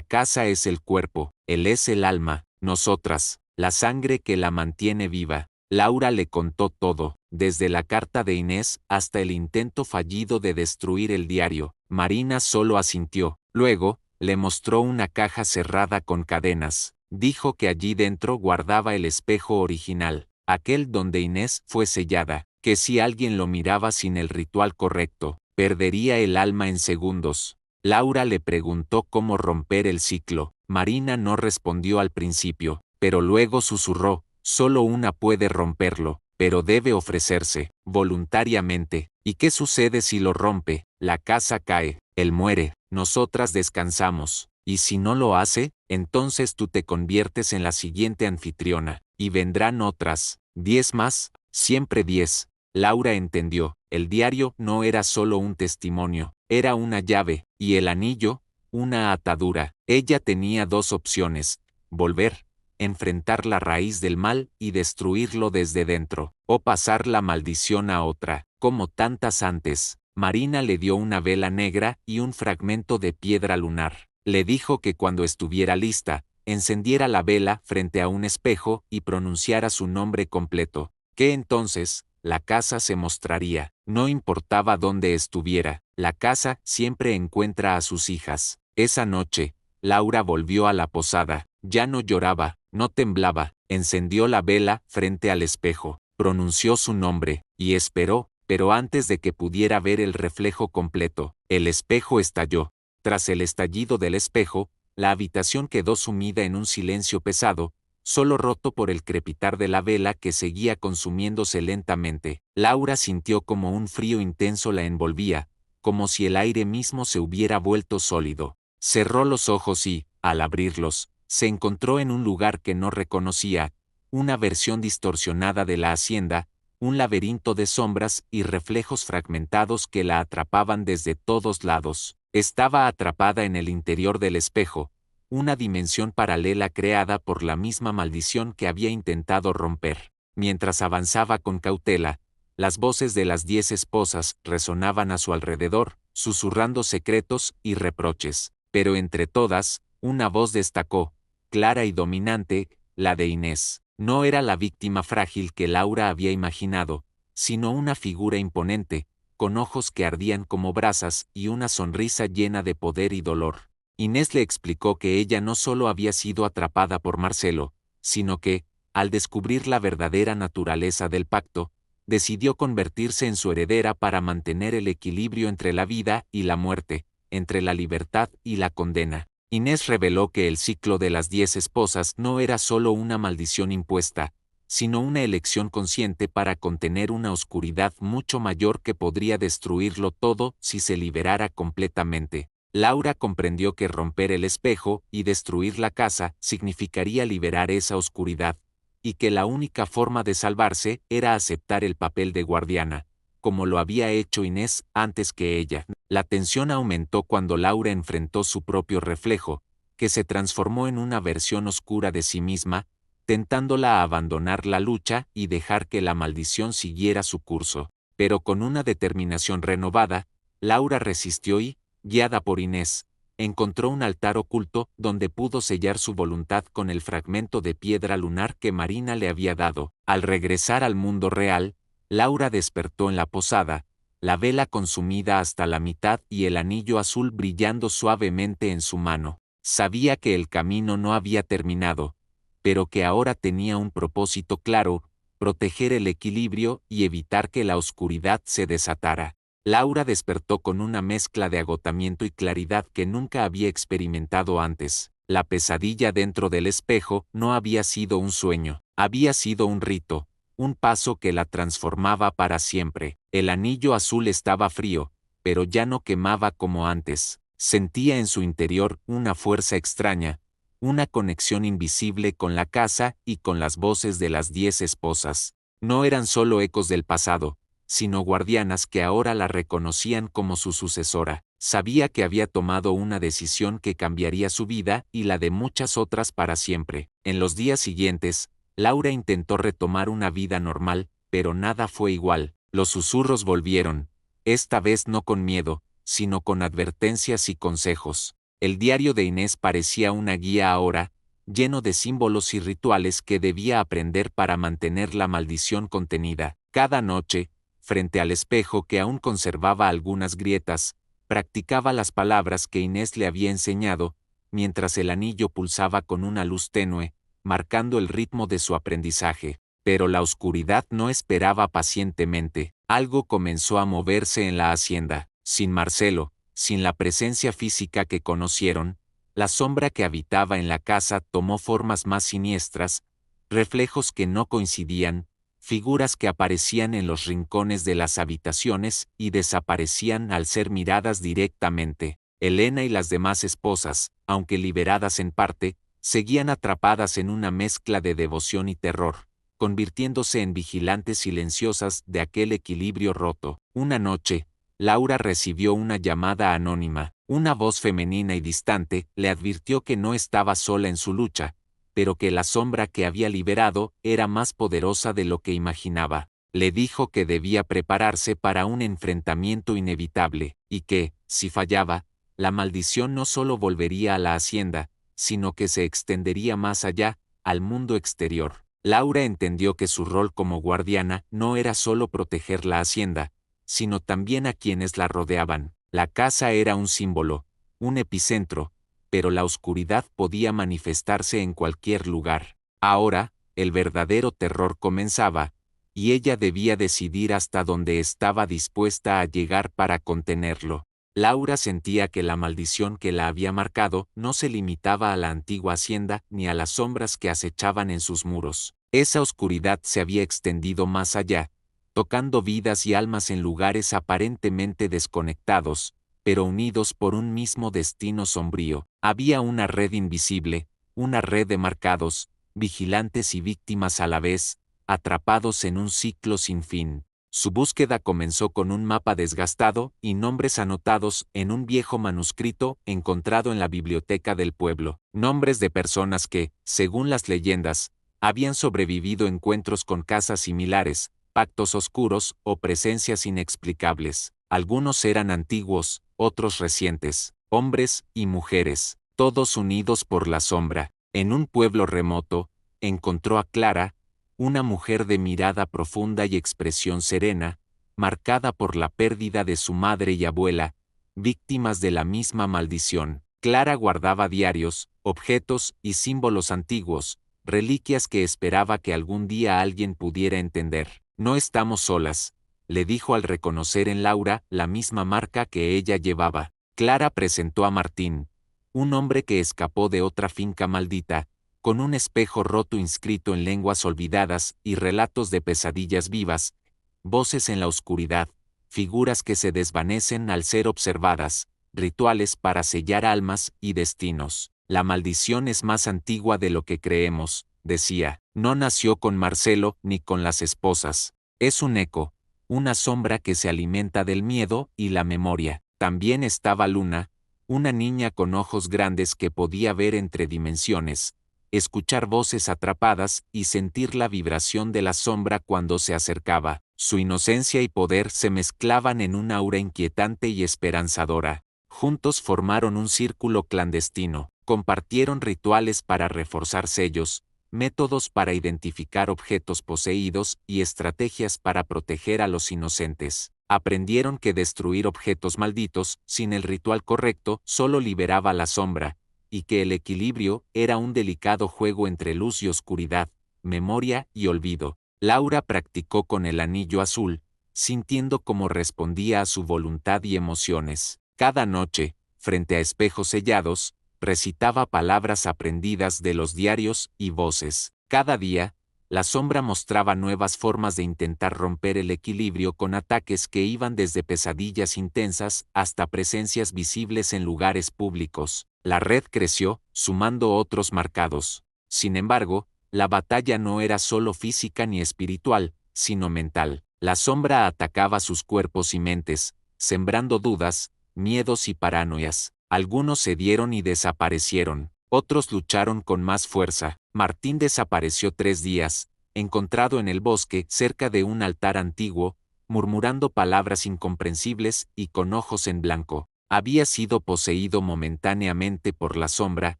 casa es el cuerpo, él es el alma, nosotras, la sangre que la mantiene viva». Laura le contó todo, desde la carta de Inés hasta el intento fallido de destruir el diario. Marina solo asintió. Luego, le mostró una caja cerrada con cadenas. Dijo que allí dentro guardaba el espejo original, aquel donde Inés fue sellada, que si alguien lo miraba sin el ritual correcto, perdería el alma en segundos. Laura le preguntó cómo romper el ciclo. Marina no respondió al principio, pero luego susurró: «Solo una puede romperlo, pero debe ofrecerse, voluntariamente». «¿Y qué sucede si lo rompe?». «La casa cae, él muere, nosotras descansamos. Y si no lo hace, entonces tú te conviertes en la siguiente anfitriona, y vendrán otras, 10 más, siempre 10». Laura entendió. El diario no era solo un testimonio, era una llave, y el anillo, una atadura. Ella tenía 2 opciones: volver, enfrentar la raíz del mal y destruirlo desde dentro, o pasar la maldición a otra, como tantas antes. Marina le dio una vela negra y un fragmento de piedra lunar. Le dijo que cuando estuviera lista, encendiera la vela frente a un espejo y pronunciara su nombre completo, que entonces, la casa se mostraría. No importaba dónde estuviera, la casa siempre encuentra a sus hijas. Esa noche, Laura volvió a la posada. Ya no lloraba, no temblaba. Encendió la vela frente al espejo, pronunció su nombre, y esperó, pero antes de que pudiera ver el reflejo completo, el espejo estalló. Tras el estallido del espejo, la habitación quedó sumida en un silencio pesado, solo roto por el crepitar de la vela que seguía consumiéndose lentamente. Laura sintió como un frío intenso la envolvía, como si el aire mismo se hubiera vuelto sólido. Cerró los ojos y, al abrirlos, se encontró en un lugar que no reconocía, una versión distorsionada de la hacienda, un laberinto de sombras y reflejos fragmentados que la atrapaban desde todos lados. Estaba atrapada en el interior del espejo, una dimensión paralela creada por la misma maldición que había intentado romper. Mientras avanzaba con cautela, las voces de las 10 esposas resonaban a su alrededor, susurrando secretos y reproches. Pero entre todas, una voz destacó, clara y dominante, la de Inés. No era la víctima frágil que Laura había imaginado, sino una figura imponente, con ojos que ardían como brasas y una sonrisa llena de poder y dolor. Inés le explicó que ella no solo había sido atrapada por Marcelo, sino que, al descubrir la verdadera naturaleza del pacto, decidió convertirse en su heredera para mantener el equilibrio entre la vida y la muerte, entre la libertad y la condena. Inés reveló que el ciclo de las 10 esposas no era solo una maldición impuesta, sino una elección consciente para contener una oscuridad mucho mayor que podría destruirlo todo si se liberara completamente. Laura comprendió que romper el espejo y destruir la casa significaría liberar esa oscuridad, y que la única forma de salvarse era aceptar el papel de guardiana, como lo había hecho Inés antes que ella. La tensión aumentó cuando Laura enfrentó su propio reflejo, que se transformó en una versión oscura de sí misma, tentándola a abandonar la lucha y dejar que la maldición siguiera su curso. Pero con una determinación renovada, Laura resistió y, guiada por Inés, encontró un altar oculto donde pudo sellar su voluntad con el fragmento de piedra lunar que Marina le había dado. Al regresar al mundo real, Laura despertó en la posada, la vela consumida hasta la mitad y el anillo azul brillando suavemente en su mano. Sabía que el camino no había terminado, pero que ahora tenía un propósito claro: proteger el equilibrio y evitar que la oscuridad se desatara. Laura despertó con una mezcla de agotamiento y claridad que nunca había experimentado antes. La pesadilla dentro del espejo no había sido un sueño, había sido un rito, un paso que la transformaba para siempre. El anillo azul estaba frío, pero ya no quemaba como antes. Sentía en su interior una fuerza extraña, una conexión invisible con la casa y con las voces de las 10 esposas. No eran solo ecos del pasado, sino guardianas que ahora la reconocían como su sucesora. Sabía que había tomado una decisión que cambiaría su vida y la de muchas otras para siempre. En los días siguientes, Laura intentó retomar una vida normal, pero nada fue igual. Los susurros volvieron, esta vez no con miedo, sino con advertencias y consejos. El diario de Inés parecía una guía ahora, lleno de símbolos y rituales que debía aprender para mantener la maldición contenida. Cada noche, frente al espejo que aún conservaba algunas grietas, practicaba las palabras que Inés le había enseñado, mientras el anillo pulsaba con una luz tenue, marcando el ritmo de su aprendizaje. Pero la oscuridad no esperaba pacientemente. Algo comenzó a moverse en la hacienda. Sin Marcelo, sin la presencia física que conocieron, la sombra que habitaba en la casa tomó formas más siniestras, reflejos que no coincidían, figuras que aparecían en los rincones de las habitaciones y desaparecían al ser miradas directamente. Elena y las demás esposas, aunque liberadas en parte, seguían atrapadas en una mezcla de devoción y terror, convirtiéndose en vigilantes silenciosas de aquel equilibrio roto. Una noche, Laura recibió una llamada anónima. Una voz femenina y distante le advirtió que no estaba sola en su lucha, pero que la sombra que había liberado era más poderosa de lo que imaginaba. Le dijo que debía prepararse para un enfrentamiento inevitable, y que, si fallaba, la maldición no solo volvería a la hacienda, sino que se extendería más allá, al mundo exterior. Laura entendió que su rol como guardiana no era solo proteger la hacienda, sino también a quienes la rodeaban. La casa era un símbolo, un epicentro, pero la oscuridad podía manifestarse en cualquier lugar. Ahora, el verdadero terror comenzaba, y ella debía decidir hasta dónde estaba dispuesta a llegar para contenerlo. Laura sentía que la maldición que la había marcado no se limitaba a la antigua hacienda ni a las sombras que acechaban en sus muros. Esa oscuridad se había extendido más allá, tocando vidas y almas en lugares aparentemente desconectados, pero unidos por un mismo destino sombrío. Había una red invisible, una red de marcados, vigilantes y víctimas a la vez, atrapados en un ciclo sin fin. Su búsqueda comenzó con un mapa desgastado y nombres anotados en un viejo manuscrito encontrado en la biblioteca del pueblo. Nombres de personas que, según las leyendas, habían sobrevivido encuentros con casas similares, pactos oscuros o presencias inexplicables. Algunos eran antiguos, otros recientes, hombres y mujeres, todos unidos por la sombra. En un pueblo remoto, encontró a Clara, una mujer de mirada profunda y expresión serena, marcada por la pérdida de su madre y abuela, víctimas de la misma maldición. Clara guardaba diarios, objetos y símbolos antiguos, reliquias que esperaba que algún día alguien pudiera entender. No estamos solas, le dijo al reconocer en Laura la misma marca que ella llevaba. Clara presentó a Martín, un hombre que escapó de otra finca maldita, con un espejo roto inscrito en lenguas olvidadas y relatos de pesadillas vivas, voces en la oscuridad, figuras que se desvanecen al ser observadas, rituales para sellar almas y destinos. La maldición es más antigua de lo que creemos, decía. No nació con Marcelo ni con las esposas. Es un eco, una sombra que se alimenta del miedo y la memoria. También estaba Luna, una niña con ojos grandes que podía ver entre dimensiones, escuchar voces atrapadas y sentir la vibración de la sombra cuando se acercaba. Su inocencia y poder se mezclaban en un aura inquietante y esperanzadora. Juntos formaron un círculo clandestino, compartieron rituales para reforzar sellos, métodos para identificar objetos poseídos y estrategias para proteger a los inocentes. Aprendieron que destruir objetos malditos, sin el ritual correcto, solo liberaba la sombra, y que el equilibrio era un delicado juego entre luz y oscuridad, memoria y olvido. Laura practicó con el anillo azul, sintiendo cómo respondía a su voluntad y emociones. Cada noche, frente a espejos sellados, recitaba palabras aprendidas de los diarios y voces. Cada día, la sombra mostraba nuevas formas de intentar romper el equilibrio con ataques que iban desde pesadillas intensas hasta presencias visibles en lugares públicos. La red creció, sumando otros marcados. Sin embargo, la batalla no era solo física ni espiritual, sino mental. La sombra atacaba sus cuerpos y mentes, sembrando dudas, miedos y paranoias. Algunos cedieron y desaparecieron, otros lucharon con más fuerza. Martín desapareció 3 días, encontrado en el bosque cerca de un altar antiguo, murmurando palabras incomprensibles y con ojos en blanco. Había sido poseído momentáneamente por la sombra,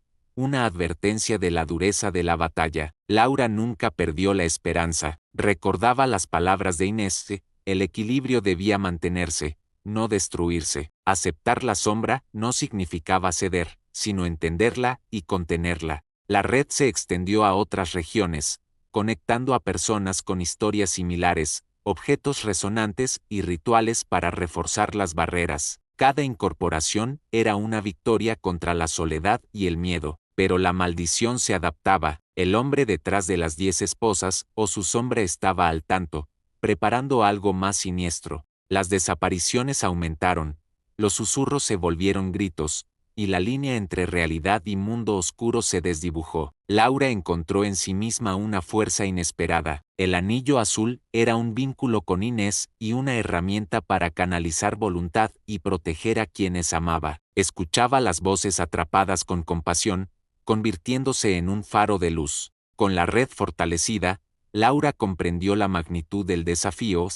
una advertencia de la dureza de la batalla. Laura nunca perdió la esperanza. Recordaba las palabras de Inés: el equilibrio debía mantenerse, no destruirse. Aceptar la sombra no significaba ceder, sino entenderla y contenerla. La red se extendió a otras regiones, conectando a personas con historias similares, objetos resonantes y rituales para reforzar las barreras. Cada incorporación era una victoria contra la soledad y el miedo, pero la maldición se adaptaba. El hombre detrás de las 10 esposas o su sombra estaba al tanto, preparando algo más siniestro. Las desapariciones aumentaron, los susurros se volvieron gritos, y la línea entre realidad y mundo oscuro se desdibujó. Laura encontró en sí misma una fuerza inesperada. El anillo azul era un vínculo con Inés y una herramienta para canalizar voluntad y proteger a quienes amaba. Escuchaba las voces atrapadas con compasión, convirtiéndose en un faro de luz. Con la red fortalecida, Laura comprendió la magnitud del desafío.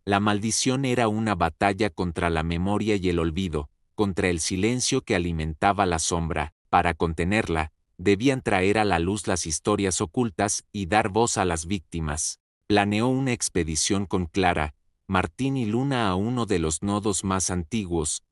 La maldición era una batalla contra la memoria y el olvido, contra el silencio que alimentaba la sombra. Para contenerla, debían traer a la luz las historias ocultas y dar voz a las víctimas. Planeó una expedición con Clara, Martín y Luna a uno de los nodos más antiguos,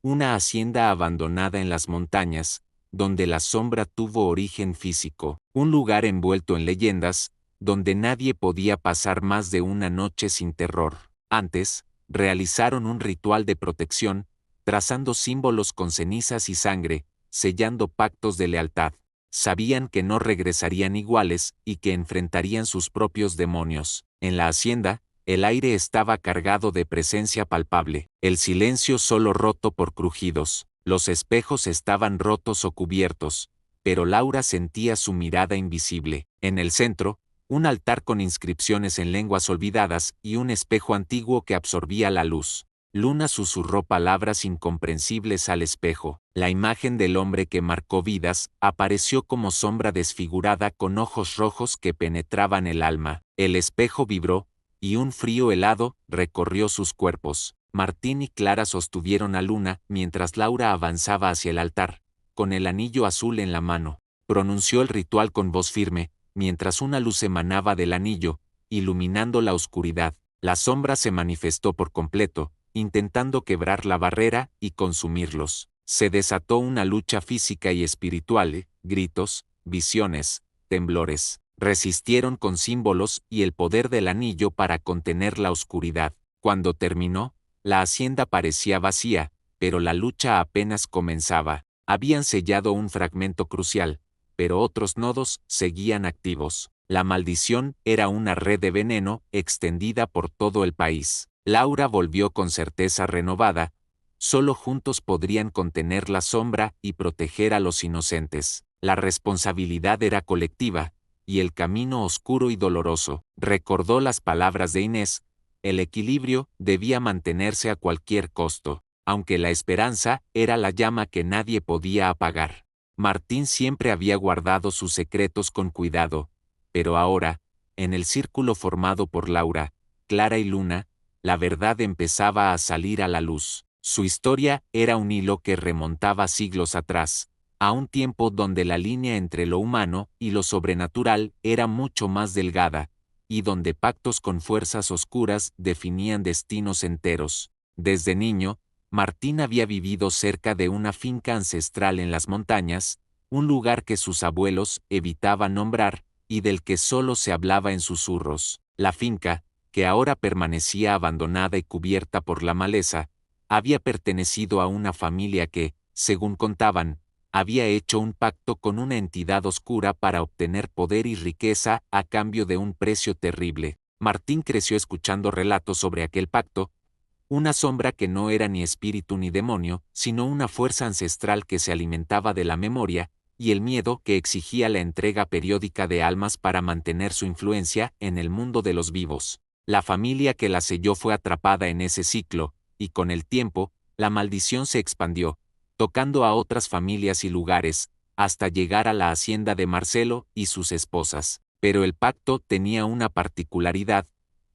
una hacienda abandonada en las montañas, donde la sombra tuvo origen físico, un lugar envuelto en leyendas, donde nadie podía pasar más de una noche sin terror. Antes, realizaron un ritual de protección, trazando símbolos con cenizas y sangre, sellando pactos de lealtad. Sabían que no regresarían iguales y que enfrentarían sus propios demonios. En la hacienda, el aire estaba cargado de presencia palpable, el silencio solo roto por crujidos. Los espejos estaban rotos o cubiertos, pero Laura sentía su mirada invisible. En el centro, un altar con inscripciones en lenguas olvidadas y un espejo antiguo que absorbía la luz. Luna susurró palabras incomprensibles al espejo. La imagen del hombre que marcó vidas apareció como sombra desfigurada con ojos rojos que penetraban el alma. El espejo vibró, y un frío helado recorrió sus cuerpos. Martín y Clara sostuvieron a Luna mientras Laura avanzaba hacia el altar, con el anillo azul en la mano. Pronunció el ritual con voz firme, mientras una luz emanaba del anillo, iluminando la oscuridad. La sombra se manifestó por completo, intentando quebrar la barrera y consumirlos. Se desató una lucha física y espiritual, gritos, visiones, temblores. Resistieron con símbolos y el poder del anillo para contener la oscuridad. Cuando terminó, la hacienda parecía vacía, pero la lucha apenas comenzaba. Habían sellado un fragmento crucial, pero otros nodos seguían activos. La maldición era una red de veneno extendida por todo el país. Laura volvió con certeza renovada. Solo juntos podrían contener la sombra y proteger a los inocentes. La responsabilidad era colectiva, y el camino oscuro y doloroso. Recordó las palabras de Inés: el equilibrio debía mantenerse a cualquier costo, aunque la esperanza era la llama que nadie podía apagar. Martín siempre había guardado sus secretos con cuidado, pero ahora, en el círculo formado por Laura, Clara y Luna, la verdad empezaba a salir a la luz. Su historia era un hilo que remontaba siglos atrás, a un tiempo donde la línea entre lo humano y lo sobrenatural era mucho más delgada, y donde pactos con fuerzas oscuras definían destinos enteros. Desde niño, Martín había vivido cerca de una finca ancestral en las montañas, un lugar que sus abuelos evitaban nombrar, y del que solo se hablaba en susurros. La finca, que ahora permanecía abandonada y cubierta por la maleza, había pertenecido a una familia que, según contaban, había hecho un pacto con una entidad oscura para obtener poder y riqueza a cambio de un precio terrible. Martín creció escuchando relatos sobre aquel pacto, una sombra que no era ni espíritu ni demonio, sino una fuerza ancestral que se alimentaba de la memoria, y el miedo que exigía la entrega periódica de almas para mantener su influencia en el mundo de los vivos. La familia que la selló fue atrapada en ese ciclo, y con el tiempo, la maldición se expandió, tocando a otras familias y lugares, hasta llegar a la hacienda de Marcelo y sus esposas. Pero el pacto tenía una particularidad: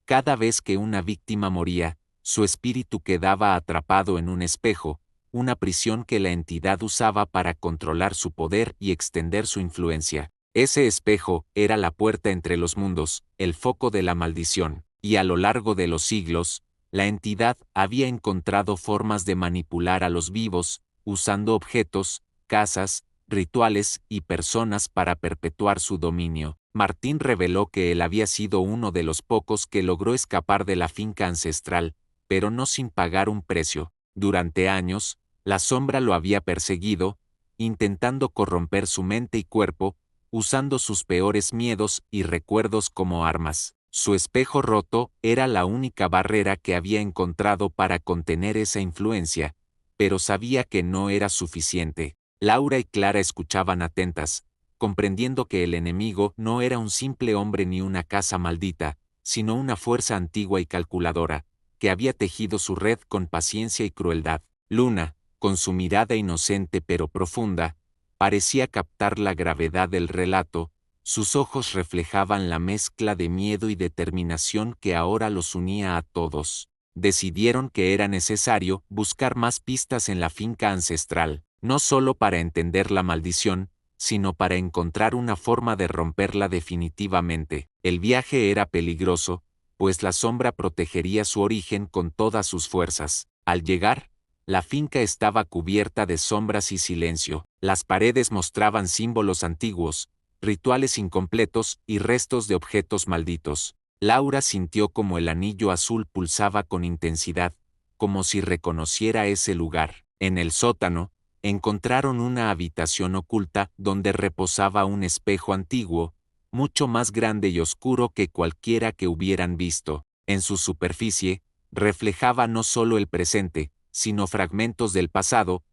cada vez que una víctima moría, su espíritu quedaba atrapado en un espejo, una prisión que la entidad usaba para controlar su poder y extender su influencia. Ese espejo era la puerta entre los mundos, el foco de la maldición, y a lo largo de los siglos, la entidad había encontrado formas de manipular a los vivos, usando objetos, casas, rituales y personas para perpetuar su dominio. Martín reveló que él había sido uno de los pocos que logró escapar de la finca ancestral, pero no sin pagar un precio. Durante años, la sombra lo había perseguido, intentando corromper su mente y cuerpo, usando sus peores miedos y recuerdos como armas. Su espejo roto era la única barrera que había encontrado para contener esa influencia, pero sabía que no era suficiente. Laura y Clara escuchaban atentas, comprendiendo que el enemigo no era un simple hombre ni una casa maldita, sino una fuerza antigua y calculadora, que había tejido su red con paciencia y crueldad. Luna, con su mirada inocente pero profunda, parecía captar la gravedad del relato. Sus ojos reflejaban la mezcla de miedo y determinación que ahora los unía a todos. Decidieron que era necesario buscar más pistas en la finca ancestral, no solo para entender la maldición, sino para encontrar una forma de romperla definitivamente. El viaje era peligroso, pues la sombra protegería su origen con todas sus fuerzas. Al llegar, la finca estaba cubierta de sombras y silencio. Las paredes mostraban símbolos antiguos, rituales incompletos y restos de objetos malditos. Laura sintió como el anillo azul pulsaba con intensidad, como si reconociera ese lugar. En el sótano, encontraron una habitación oculta donde reposaba un espejo antiguo, mucho más grande y oscuro que cualquiera que hubieran visto. En su superficie, reflejaba no solo el presente, sino fragmentos del pasado,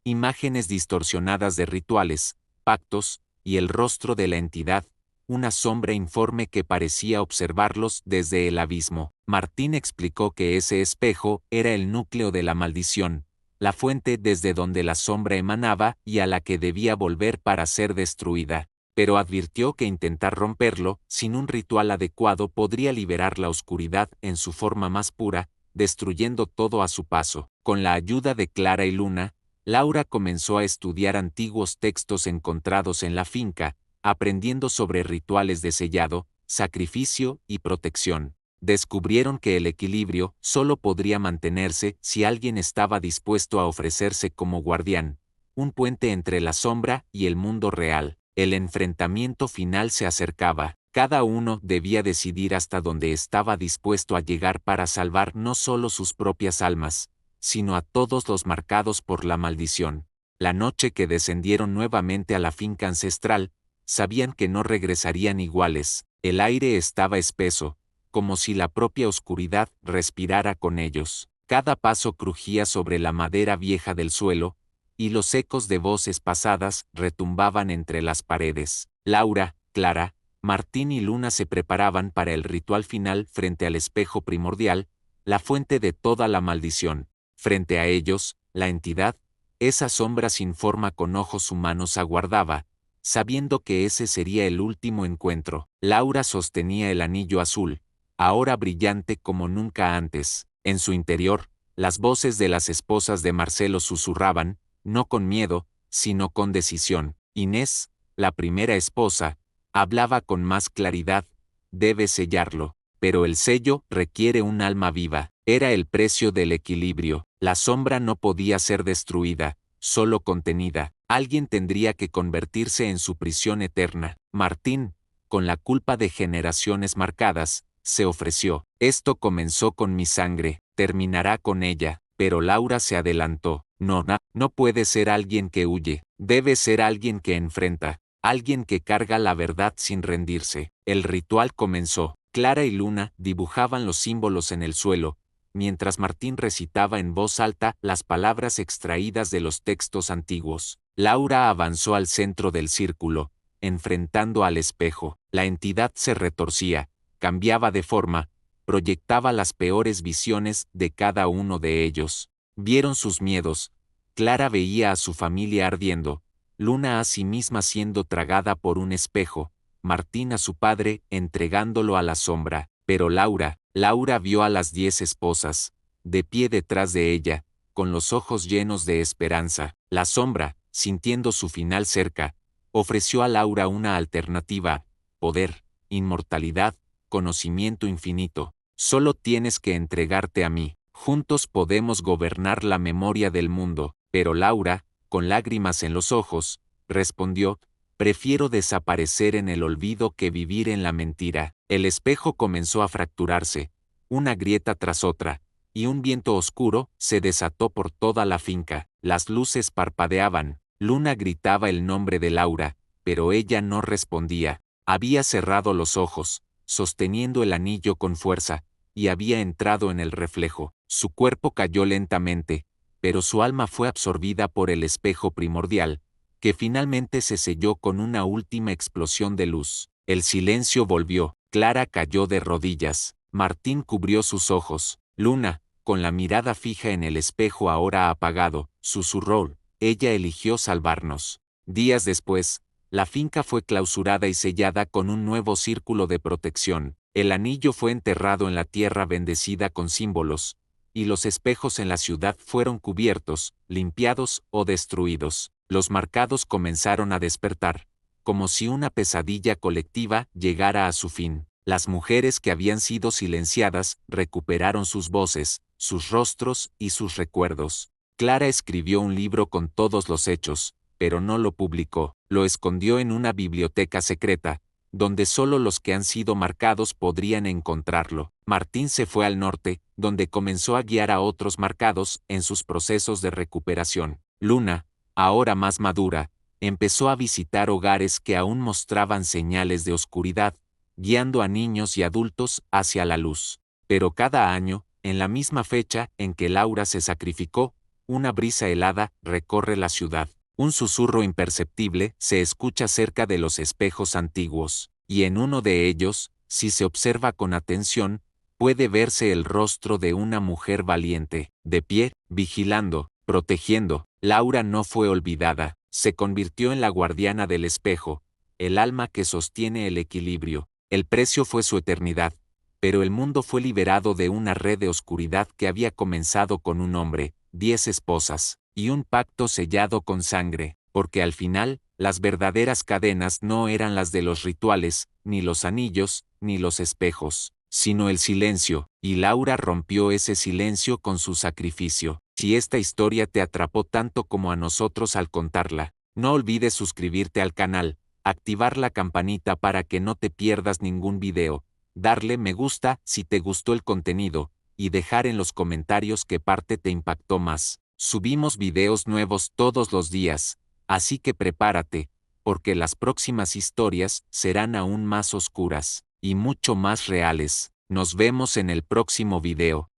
imágenes distorsionadas de rituales, pactos, y el rostro de la entidad, una sombra informe que parecía observarlos desde el abismo. Martín explicó que ese espejo era el núcleo de la maldición, la fuente desde donde la sombra emanaba y a la que debía volver para ser destruida, pero advirtió que intentar romperlo sin un ritual adecuado podría liberar la oscuridad en su forma más pura, destruyendo todo a su paso. Con la ayuda de Clara y Luna, Laura comenzó a estudiar antiguos textos encontrados en la finca, aprendiendo sobre rituales de sellado, sacrificio y protección. Descubrieron que el equilibrio solo podría mantenerse si alguien estaba dispuesto a ofrecerse como guardián, un puente entre la sombra y el mundo real. El enfrentamiento final se acercaba. Cada uno debía decidir hasta dónde estaba dispuesto a llegar para salvar no solo sus propias almas, sino a todos los marcados por la maldición. La noche que descendieron nuevamente a la finca ancestral, sabían que no regresarían iguales. El aire estaba espeso, como si la propia oscuridad respirara con ellos. Cada paso crujía sobre la madera vieja del suelo, y los ecos de voces pasadas retumbaban entre las paredes. Laura, Clara, Martín y Luna se preparaban para el ritual final frente al espejo primordial, la fuente de toda la maldición. Frente a ellos, la entidad, esa sombra sin forma con ojos humanos aguardaba, sabiendo que ese sería el último encuentro. Laura sostenía el anillo azul, ahora brillante como nunca antes. En su interior, las voces de las esposas de Marcelo susurraban, no con miedo, sino con decisión. Inés, la primera esposa, hablaba con más claridad: debe sellarlo, pero el sello requiere un alma viva. Era el precio del equilibrio. La sombra no podía ser destruida, solo contenida. Alguien tendría que convertirse en su prisión eterna. Martín, con la culpa de generaciones marcadas, se ofreció. Esto comenzó con mi sangre, terminará con ella. Pero Laura se adelantó. No puede ser alguien que huye, debe ser alguien que enfrenta, alguien que carga la verdad sin rendirse. El ritual comenzó. Clara y Luna dibujaban los símbolos en el suelo, mientras Martín recitaba en voz alta las palabras extraídas de los textos antiguos. Laura avanzó al centro del círculo, enfrentando al espejo. La entidad se retorcía, cambiaba de forma, proyectaba las peores visiones de cada uno de ellos. Vieron sus miedos. Clara veía a su familia ardiendo, Luna a sí misma siendo tragada por un espejo, Martín a su padre entregándolo a la sombra. Pero Laura vio a las 10 esposas, de pie detrás de ella, con los ojos llenos de esperanza. La sombra, sintiendo su final cerca, ofreció a Laura una alternativa: poder, inmortalidad, conocimiento infinito. Solo tienes que entregarte a mí. Juntos podemos gobernar la memoria del mundo. Pero Laura, con lágrimas en los ojos, respondió: prefiero desaparecer en el olvido que vivir en la mentira. El espejo comenzó a fracturarse, una grieta tras otra, y un viento oscuro se desató por toda la finca. Las luces parpadeaban. Luna gritaba el nombre de Laura, pero ella no respondía. Había cerrado los ojos, sosteniendo el anillo con fuerza, y había entrado en el reflejo. Su cuerpo cayó lentamente, pero su alma fue absorbida por el espejo primordial, que finalmente se selló con una última explosión de luz. El silencio volvió. Clara cayó de rodillas. Martín cubrió sus ojos. Luna, con la mirada fija en el espejo ahora apagado, susurró: ella eligió salvarnos. Días después, la finca fue clausurada y sellada con un nuevo círculo de protección. El anillo fue enterrado en la tierra bendecida con símbolos, y los espejos en la ciudad fueron cubiertos, limpiados o destruidos. Los marcados comenzaron a despertar, como si una pesadilla colectiva llegara a su fin. Las mujeres que habían sido silenciadas recuperaron sus voces, sus rostros y sus recuerdos. Clara escribió un libro con todos los hechos, pero no lo publicó. Lo escondió en una biblioteca secreta, donde solo los que han sido marcados podrían encontrarlo. Martín se fue al norte, donde comenzó a guiar a otros marcados en sus procesos de recuperación. Luna, ahora más madura, empezó a visitar hogares que aún mostraban señales de oscuridad, guiando a niños y adultos hacia la luz. Pero cada año, en la misma fecha en que Laura se sacrificó, una brisa helada recorre la ciudad. Un susurro imperceptible se escucha cerca de los espejos antiguos, y en uno de ellos, si se observa con atención, puede verse el rostro de una mujer valiente, de pie, vigilando, protegiendo. Laura no fue olvidada, se convirtió en la guardiana del espejo, el alma que sostiene el equilibrio. El precio fue su eternidad, pero el mundo fue liberado de una red de oscuridad que había comenzado con un hombre, 10 esposas, y un pacto sellado con sangre, porque al final, las verdaderas cadenas no eran las de los rituales, ni los anillos, ni los espejos. sino el silencio, y Laura rompió ese silencio con su sacrificio. Si esta historia te atrapó tanto como a nosotros al contarla, no olvides suscribirte al canal, activar la campanita para que no te pierdas ningún video, darle me gusta si te gustó el contenido, y dejar en los comentarios qué parte te impactó más. Subimos videos nuevos todos los días, así que prepárate, porque las próximas historias serán aún más oscuras y mucho más reales. Nos vemos en el próximo video.